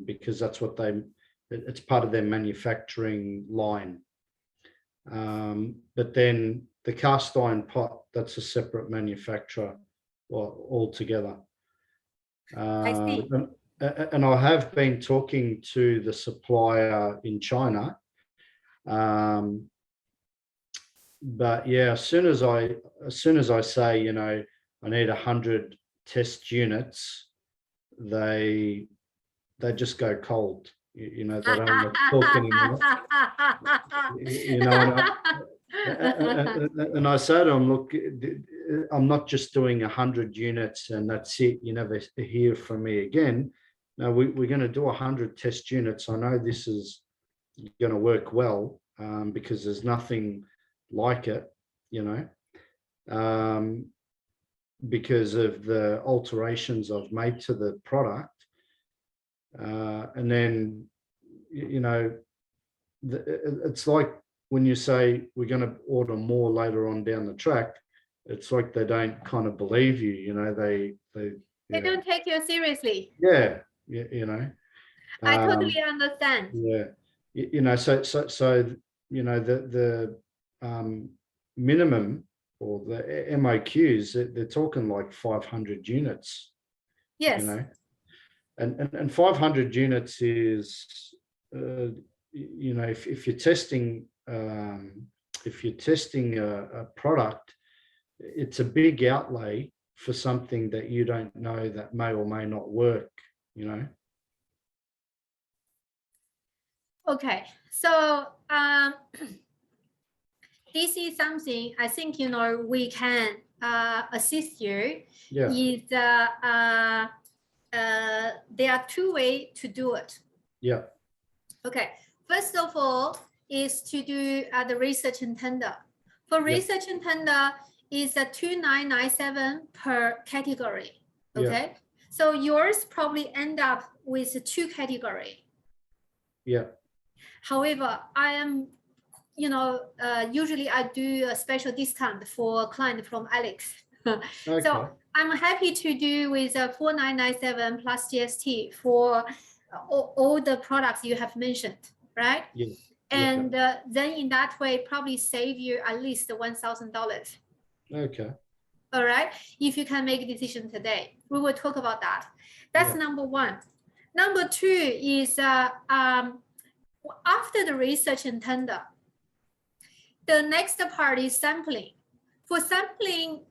because that's what it's part of their manufacturing line. But then the cast iron pot, that's a separate manufacturer altogether. I see. And I have been talking to the supplier in China. But yeah, as soon as I say, you know, I need 100 test units, they just go cold. You know, they don't want to talk anymore. You know, and I say to them, look, I'm not just doing 100 units and that's it. You never hear from me again. No, we're going to do 100 test units. I know this is going to work well because there's nothing like it, you know, because of the alterations I've made to the product. And then, you know, it's like when you say we're going to order more later on down the track, it's like they don't kind of believe you, you know, they don't take you seriously. Yeah, you know. I totally understand. Yeah, you know, so you know, the minimum or the MOQs, they're talking like 500 units. Yes. You know, and 500 units is you know, if you're testing a product, it's a big outlay for something that you don't know that may or may not work, you know. Okay, so this is something I think, you know, we can assist you. Yeah. Is there are two ways to do it. Yeah. Okay, first of all is to do the research and tender. For research and tender is a 2997 per category. Okay, so yours probably end up with 2 category. Yeah. However, I am, you know, usually I do a special discount for a client from Alex. Okay. So I'm happy to do with a 4997 plus GST for all the products you have mentioned, right? Yeah. And then in that way, probably save you at least $1,000. Okay. All right. If you can make a decision today, we will talk about that. That's number one. Number two is after the research and tender, the next part is sampling. For sampling,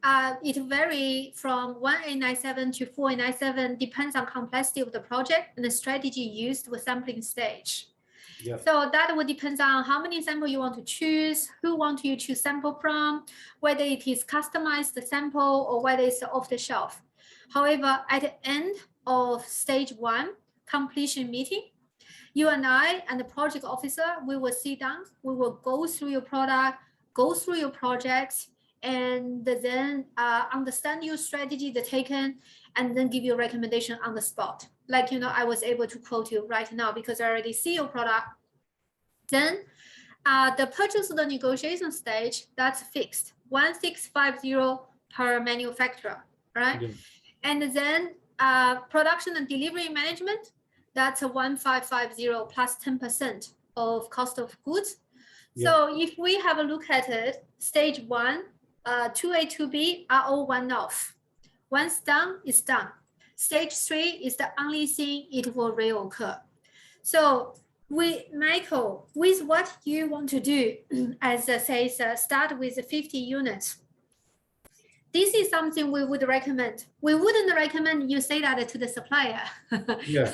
it varies from 1897 to 4897, depends on complexity of the project and the strategy used for sampling stage. Yeah. So that would depend on how many samples you want to choose, who want you to sample from, whether it is customized sample or whether it's off the shelf. However, at the end of stage 1 completion meeting, you and I and the project officer, we will sit down, we will go through your product, go through your projects, and then understand your strategy, the taken, and then give you a recommendation on the spot. Like, you know, I was able to quote you right now because I already see your product. Then the purchase of the negotiation stage, that's fixed, 1650 per manufacturer, right? Yeah. And then production and delivery management, that's a 1550 plus 10% of cost of goods. Yeah. So if we have a look at it, stage 1, 2A, 2B are all one-off. Once done, it's done. Stage 3 is the only thing it will reoccur. So Michael, with what you want to do, as says, start with 50 units. This is something we would recommend. We wouldn't recommend you say that to the supplier. Yeah.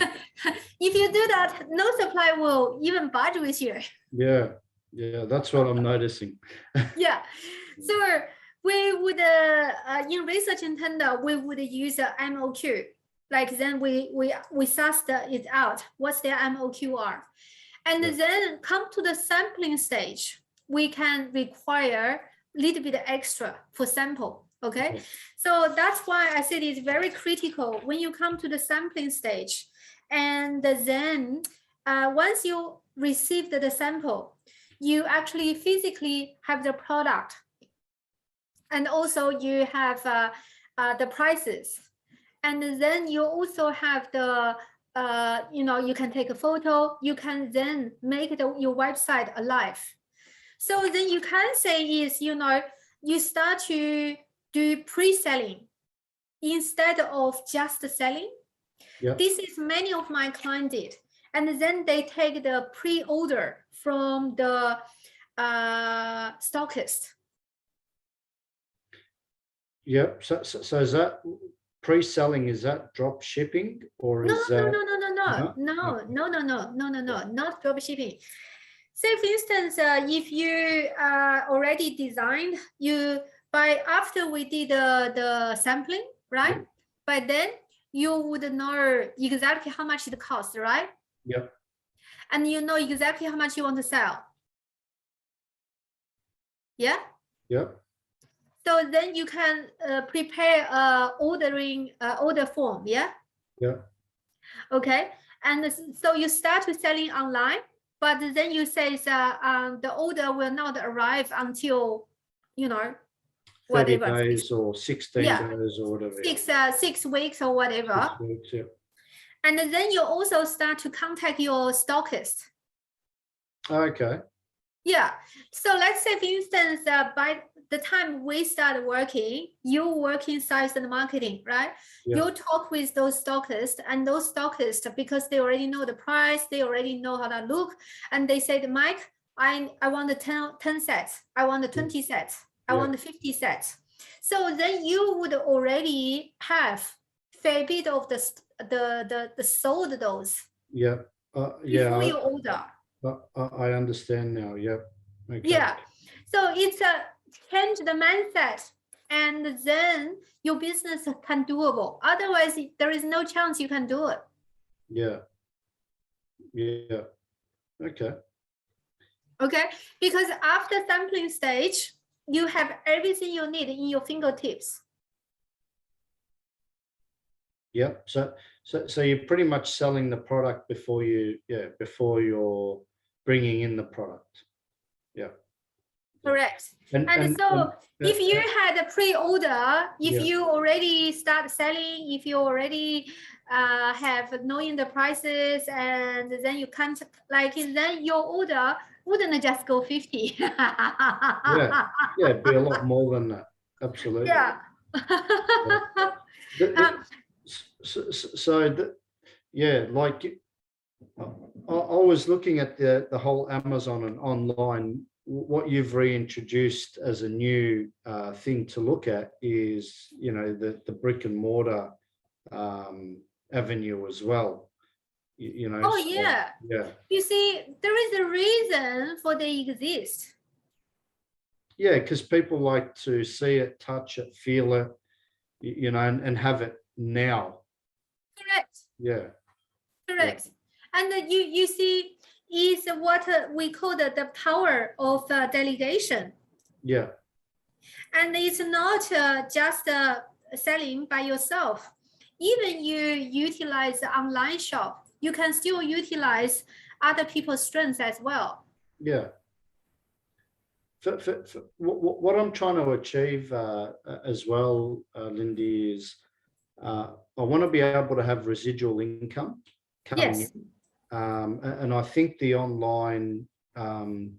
If you do that, no supplier will even budge with you. Yeah, yeah, that's what I'm noticing. Yeah, so we would, in research and tender, we would use a MOQ. Like then we suss it out, what's their MOQ are. And then come to the sampling stage, we can require a little bit extra for sample. Okay, so that's why I said it's very critical when you come to the sampling stage. And then once you receive the sample, you actually physically have the product. And also you have the prices. And then you also have the, you know, you can take a photo, you can then make your website alive. So then you can say is, you know, you start to do pre-selling instead of just selling. Yeah. This is many of my clients did. And then they take the pre-order from the stockist. Yep. So is that pre-selling? Is that drop shipping or is that? No, not drop shipping. Say for instance, if you already designed, after we did the sampling, right? Yeah. By then you would know exactly how much it costs, right? Yep. And you know exactly how much you want to sell. Yeah. Yep. So then you can prepare order form, yeah? Yeah. Okay. And so you start with selling online, but then you say the order will not arrive until, you know, 30 days or 16 days or whatever. 6 weeks or whatever. 6 weeks, yeah. And then you also start to contact your stockist. Okay. Yeah. So let's say, for instance, by the time we started working, you work in sales and marketing, right? Yeah. You talk with those stockists, and those stockists, because they already know the price, they already know how that look, and they said, Mike, I want the 10 sets, I want the 20 sets, I Yeah. want the 50 sets. So then you would already have fair bit of the sold those Yeah. before you order. I understand now. Yeah. Okay. Yeah. So it's a change the mindset, and then your business can doable. Otherwise, there is no chance you can do it. Yeah. Yeah. Okay. Okay. Because after sampling stage, you have everything you need in your fingertips. Yeah. So you're pretty much selling the product before you're bringing in the product. Yeah. Correct. And so if you uh, had a pre-order, if Yeah. you already start selling, if you already have knowing the prices, and then you can't, like, then your order wouldn't just go 50. Yeah, it'd be a lot more than that. Absolutely. Yeah. Yeah, like I was looking at the whole Amazon and online. What you've reintroduced as a new thing to look at is, the brick and mortar avenue as well. Oh, so, yeah. yeah, You see, there is a reason for they exist. yeah, because people like to see it, touch it, feel it, and have it now. Correct. Yeah. Correct. And you see, is what we call the power of delegation. Yeah. And it's not just selling by yourself. Even you utilize the online shop, you can still utilize other people's strengths as well. Yeah. What I'm trying to achieve as well, Lindy, is I want to be able to have residual income coming Yes. in. And I think the online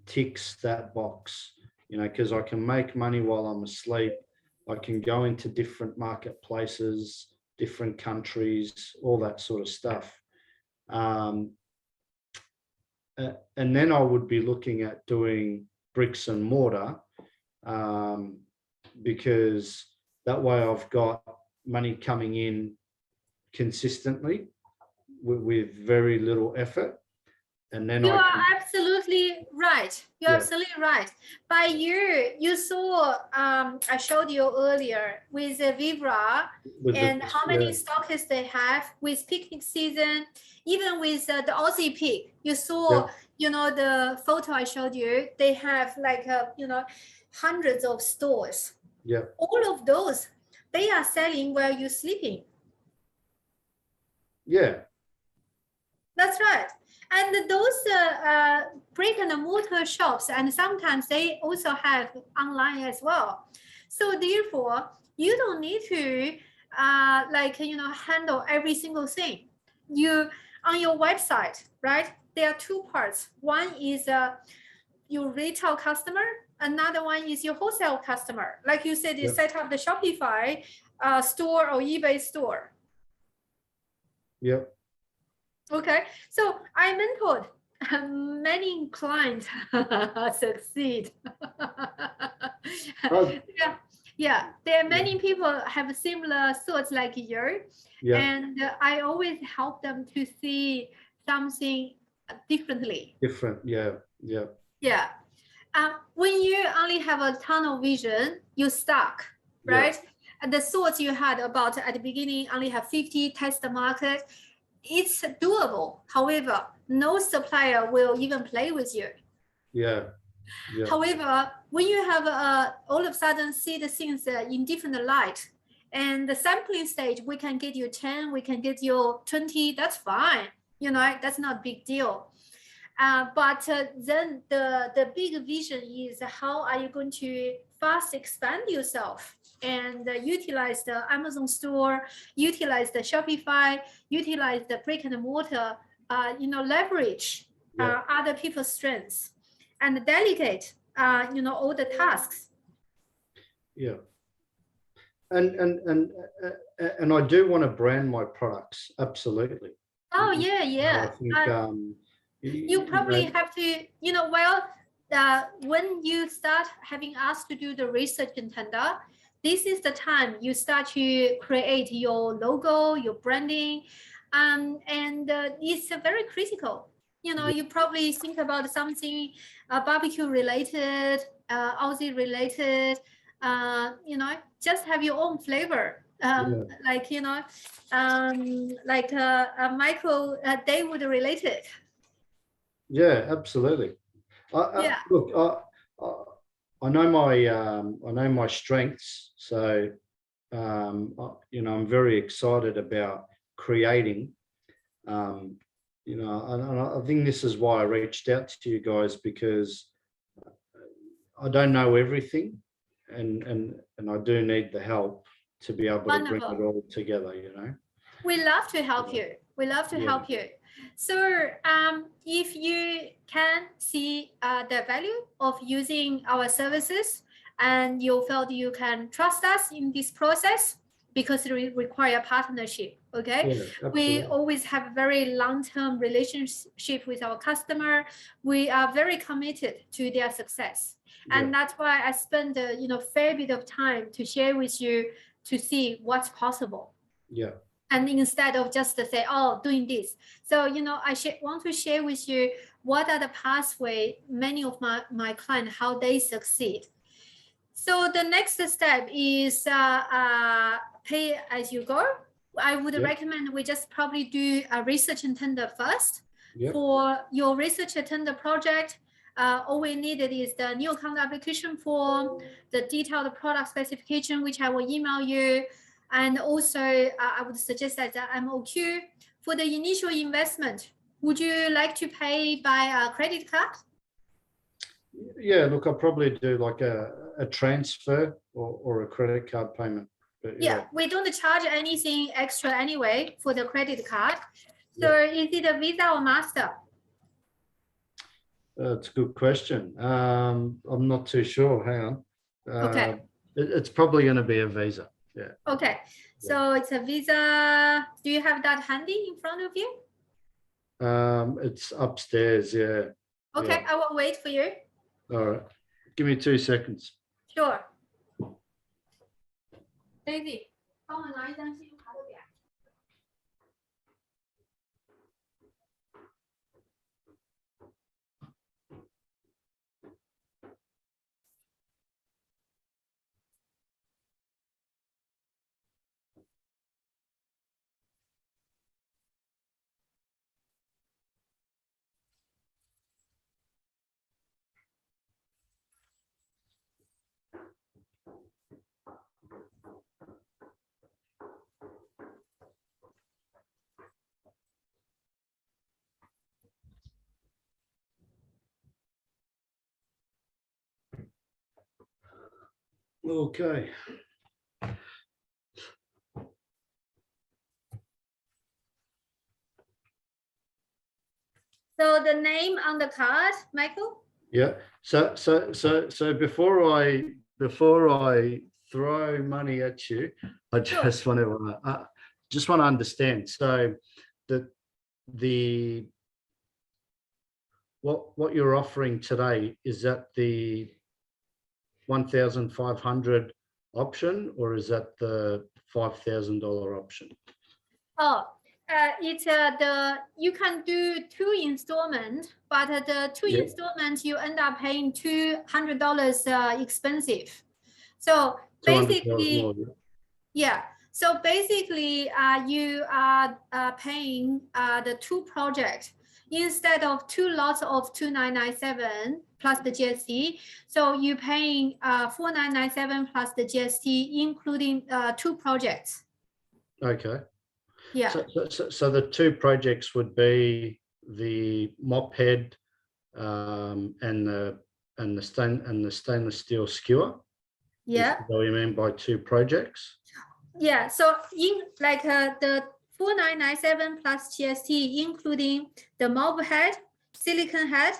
ticks that box, because I can make money while I'm asleep. I can go into different marketplaces, different countries, all that sort of stuff. And then I would be looking at doing bricks and mortar, because that way I've got money coming in consistently with very little effort. And then you are absolutely right. You're Yeah. absolutely right. By you saw, I showed you earlier with Vibra, and how many stockists they have with picnic season, even with the Aussie Pig. You saw, the photo I showed you, they have like, hundreds of stores. Yeah. All of those, they are selling while you're sleeping. Yeah. That's right. And those brick and mortar shops, and sometimes they also have online as well. So therefore, you don't need to handle every single thing. You on your website, right? There are two parts. One is your retail customer. Another one is your wholesale customer. Like you said, you set up the Shopify store or eBay store. Yep. Okay, so I mentored many clients succeed. Yeah, there are many people have similar thoughts like you, and I always help them to see something differently. Different, yeah. Yeah. When you only have a tunnel vision, you're stuck, right? And the thoughts you had about at the beginning only have 50, test the market. It's doable. However, no supplier will even play with you. Yeah. However, when you have all of a sudden see the things in different light, and the sampling stage, we can get you 10, we can get you 20, that's fine. That's not a big deal. But then the big vision is, how are you going to fast expand yourself and utilize the Amazon store, utilize the Shopify, utilize the brick and mortar, leverage other people's strengths, and delegate, all the tasks. Yeah. And I do want to brand my products. Absolutely. Oh, You yeah, know, yeah. I think You probably have to, when you start having us to do the research in Tenda, this is the time you start to create your logo, your branding, and it's very critical. You probably think about something barbecue related, Aussie related, just have your own flavor. Like, Michael, David related. Yeah, absolutely. Yeah. Look, I know my strengths, so I'm very excited about creating. And I think this is why I reached out to you guys, because I don't know everything, and I do need the help to be able to bring it all together. We love to help you. We love to help you. So if you can see the value of using our services, and you felt you can trust us in this process, because it requires partnership, okay? We always have a very long-term relationship with our customer. We are very committed to their success. And that's why I spend a fair bit of time to share with you to see what's possible. Yeah. And instead of just to say, oh, doing this. So, I want to share with you what are the pathway, many of my clients, how they succeed. So the next step is pay as you go. I would recommend we just probably do a research and tender first. For your research and tender project. All we needed is the new account application form, the detailed product specification, which I will email you. And also, I would suggest that the MOQ. For the initial investment, would you like to pay by a credit card? Yeah, look, I'll probably do like a transfer or a credit card payment. But yeah, we don't charge anything extra anyway for the credit card. So is it a Visa or Master? That's a good question. I'm not too sure. Hang on. Okay. It's probably going to be a Visa. Yeah. Okay. So it's a Visa. Do you have that handy in front of you? It's upstairs. Yeah. Okay. I will wait for you. All right. Give me 2 seconds. Sure. Daisy, 帮我拿一张信用卡的表。Okay. So the name on the card, Michael? Yeah. So before I throw money at you, I just want to understand. So what you're offering today, is that the 1,500 option, or is that the $5,000 option? Oh, it's you can do 2 installments, but the 2 installments you end up paying $200 expensive. So basically, So basically, you are paying the 2 projects instead of 2 lots of 2,997 plus the GST. So you're paying 4,997 plus the GST, including 2 projects. Okay. Yeah. So the 2 projects would be the mop head and the stainless steel skewer. Yeah. Is what you mean by 2 projects? Yeah. So in like the 4,997 plus GST, including the mop head, silicone head,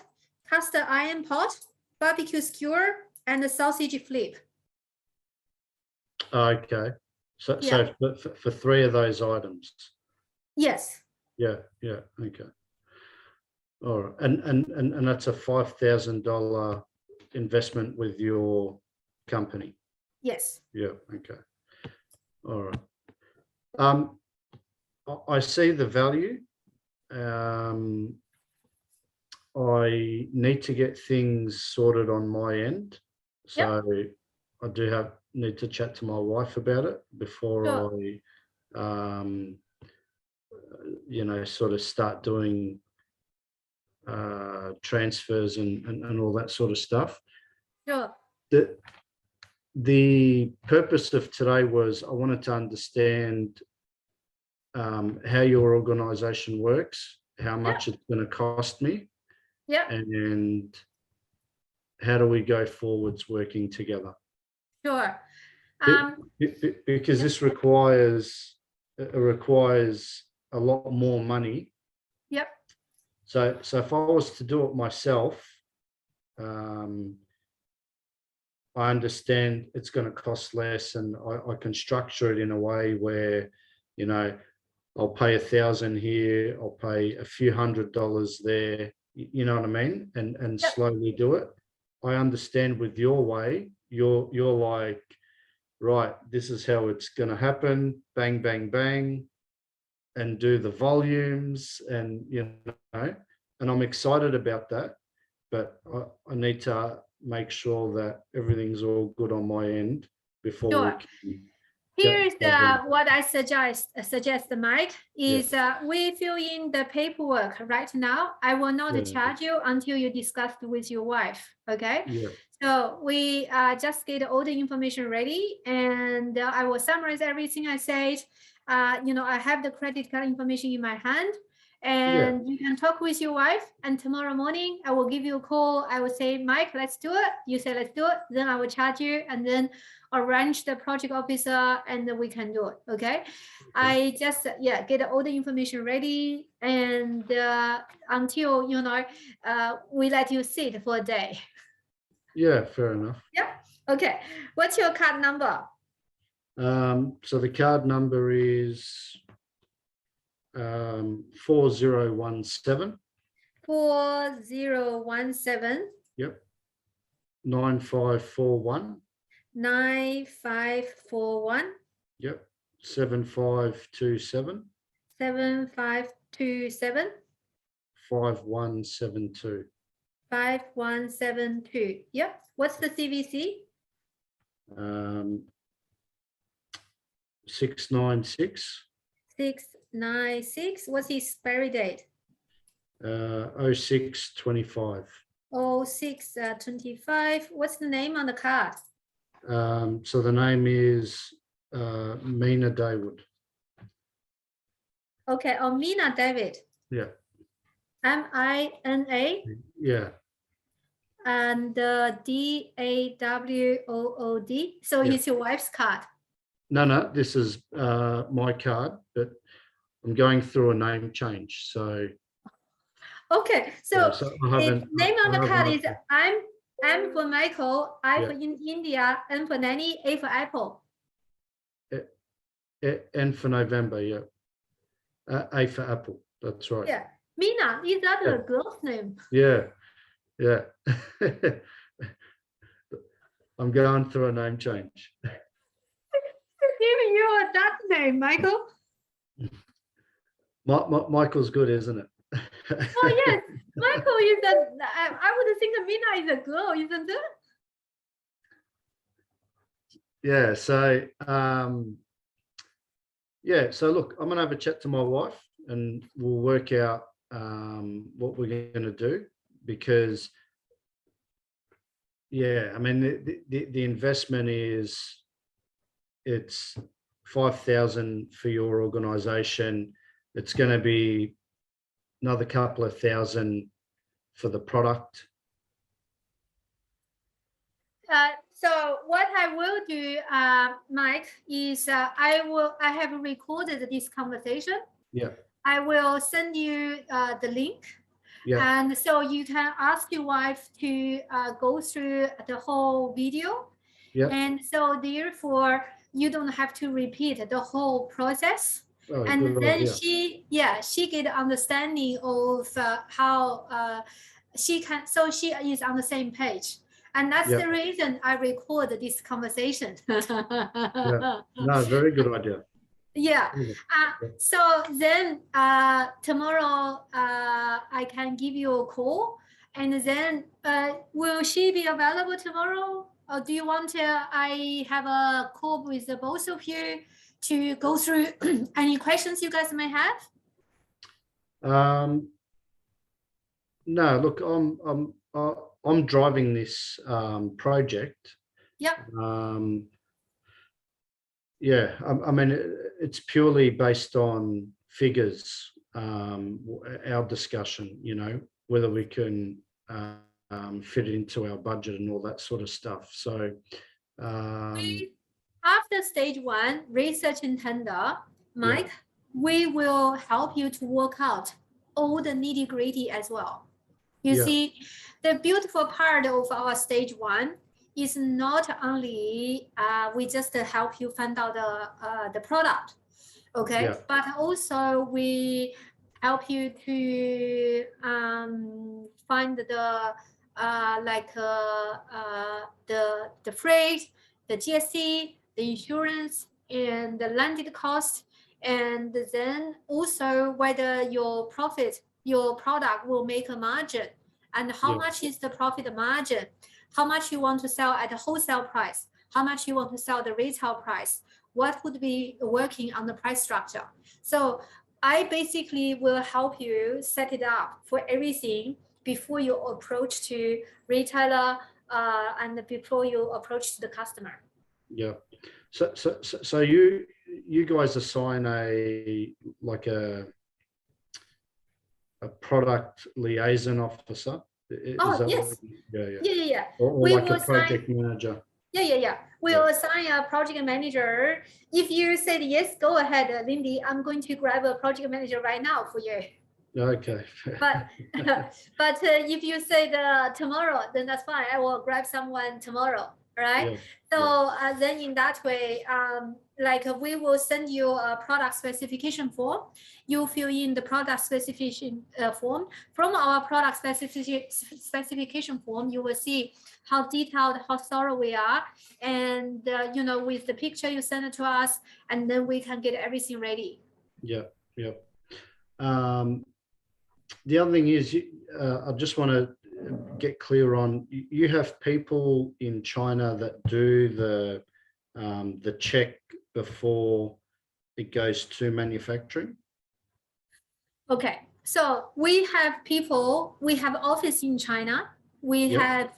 cast iron pot, barbecue skewer, and the sausage flip. Okay. So, Yeah. for three of those items. Yes. Yeah. Yeah. Okay. All right. And that's a $5,000 investment with your company. Yes. Yeah. Okay. All right. I see the value. I need to get things sorted on my end. So I do need to chat to my wife about it before Sure. sort of start doing transfers and all that sort of stuff. Sure. The purpose of today was I wanted to understand how your organization works, how much it's going to cost me, Yeah. and how do we go forwards working together. Sure. Because this requires a lot more money. Yep. So if I was to do it myself, I understand it's going to cost less, and I can structure it in a way where, I'll pay $1,000 here, I'll pay a few $100 there. You know what I mean? And Yep. slowly do it. I understand with your way, you're like, right, this is how it's going to happen. Bang, bang, bang, and do the volumes, and and I'm excited about that. But I need to make sure that everything's all good on my end before Sure. we can Here's go. what I suggest, Mike, is we fill in the paperwork right now. I will not charge you until you discuss with your wife. Okay. Yeah. So we just get all the information ready, and I will summarize everything I said. I have the credit card information in my hand, and you can talk with your wife. And tomorrow morning, I will give you a call. I will say, Mike, let's do it. You say, let's do it. Then I will charge you, and then arrange the project officer, and then we can do it. Okay. I just get all the information ready, and until we let you sit for a day. Yeah, fair enough. Yeah. Okay. What's your card number? So the card number is 4017. 4017. Yep. 9541. 9541. Yep. 7527. 7527. 5172. 5172. Yep. What's the CVC? 696. 696. What's his expiry date? 0625. 0625. What's the name on the card? So the name is Mina David. Okay, Mina David. Yeah. MINA. Yeah. And DAWOOD. So it's your wife's card. No, this is my card, but I'm going through a name change. So. Okay, so the name on the card is M for Michael, I for India, N for Nanny, A for Apple. N for November, yeah. A for Apple. That's right. Yeah. Mina, is that a girl's name? Yeah. Yeah. I'm going through a name change. Giving you a that name, Michael. Michael's good, isn't it? Oh yes, Michael is I would think Mina is a girl, isn't it? Yeah. So so look, I'm gonna have a chat to my wife, and we'll work out what we're going to do, because I mean the investment it's 5,000 for your organization. It's going to be another couple of thousand for the product. So what I will do, Mike, is I have recorded this conversation. Yeah. I will send you the link. Yeah. And so you can ask your wife to go through the whole video. Yeah. And so therefore, you don't have to repeat the whole process. Oh, And good then idea. she get understanding of how she can, so she is on the same page. And that's Yeah. the reason I record this conversation. Yeah. No, very good idea. Yeah. Yeah. So then tomorrow I can give you a call, and then will she be available tomorrow? Or do you want I have a call with the both of you to go through any questions you guys may have? No, look, I'm driving this project. Yep. Yeah, I mean, it's purely based on figures, our discussion, you know, whether we can fit it into our budget and all that sort of stuff. So, After stage 1, research and tender, Mike, we will help you to work out all the nitty gritty as well. You see, the beautiful part of our stage 1 is not only we just help you find out the product, okay, but also we help you to find the the freight, the GST, the insurance, and the landed cost, and then also whether your product will make a margin, and how much is the profit margin, how much you want to sell at the wholesale price, how much you want to sell the retail price, what would be working on the price structure. So I basically will help you set it up for everything before you approach to retailer and before you approach to the customer. Yeah. So you guys assign a product liaison officer. Oh, yes. Yeah. Or we like will a project manager. Yeah. We'll assign a project manager. If you said yes, go ahead, Lindy. I'm going to grab a project manager right now for you. Okay. But if you said tomorrow, then that's fine. I will grab someone tomorrow, right? So then in that way, like we will send you a product specification form. You fill in the product specification form. From our product specification form, you will see how detailed, how thorough we are, and you know, with the picture you send it to us, and then we can get everything ready. Yeah. The other thing is, I just want to get clear on, you have people in China that do the check before it goes to manufacturing? Okay, so we have people, we have office in China, we have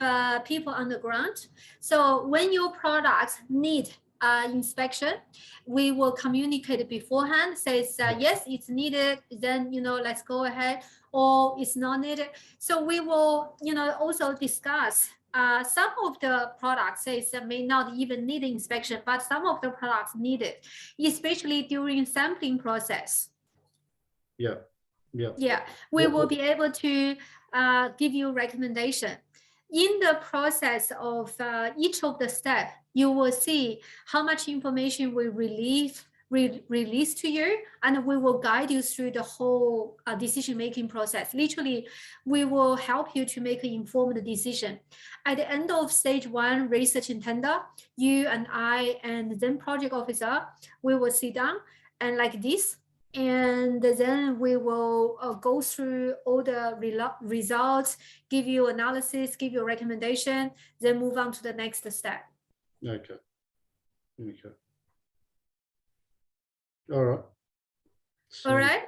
people on the ground. So when your products need inspection, we will communicate beforehand, says yes, it's needed, then, you know, let's go ahead, or it's not needed. So we will, you know, also discuss some of the products says may not even need inspection, but some of the products need it, especially during sampling process. We will be able to give you recommendation. In the process of each of the steps, you will see how much information we release to you, and we will guide you through the whole decision-making process. Literally, we will help you to make an informed decision. At the end of stage 1, research and tender, you and I and then project officer, we will sit down and like this, and then we will go through all the results, give you analysis, give you a recommendation, then move on to the next step. Okay. All right. All right.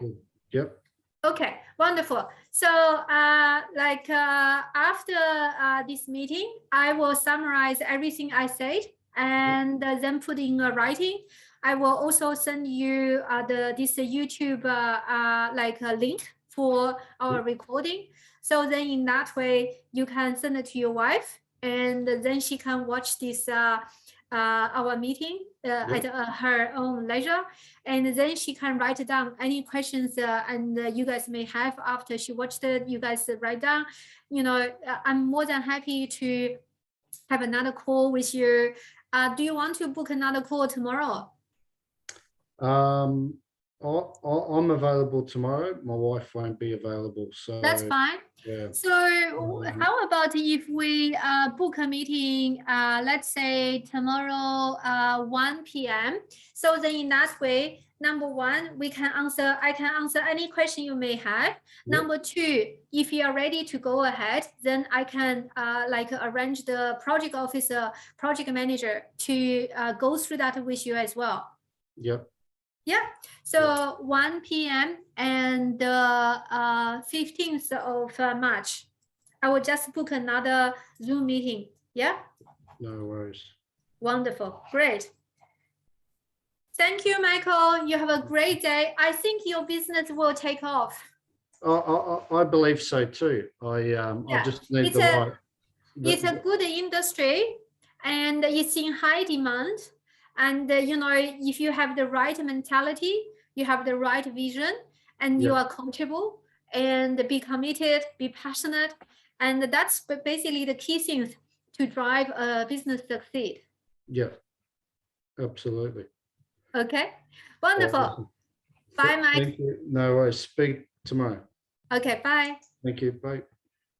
Yep. Okay, wonderful. So after this meeting, I will summarize everything I said and then put in writing. I will also send you this YouTube link for our recording. So then in that way, you can send it to your wife, and then she can watch this our meeting at her own leisure, and then she can write down any questions and you guys may have after she watched it. You guys write down. You know, I'm more than happy to have another call with you Do you want to book another call tomorrow? I'm available tomorrow. My wife won't be available, so That's fine. yeah. So how about if we book a meeting, let's say tomorrow 1 p.m. So then in that way, number one, I can answer any question you may have. Number two, if you are ready to go ahead, then I can like arrange the project officer, project manager to go through that with you as well. Yep. Yeah, so 1 p.m. and 15th of March. I will just book another Zoom meeting. Yeah, No worries. wonderful, great. Thank you, Michael. You have a great day. I think your business will take off. I believe so too. I just need it's the a- right. It's a good industry and it's in high demand. And you know, if you have the right mentality, you have the right vision, and you are coachable and be committed, be passionate, and that's basically the key things to drive a business succeed. Yeah, absolutely. Okay, wonderful. Awesome. Bye, Mike. Thank you. No worries. Speak tomorrow. Okay, bye. Thank you. Bye.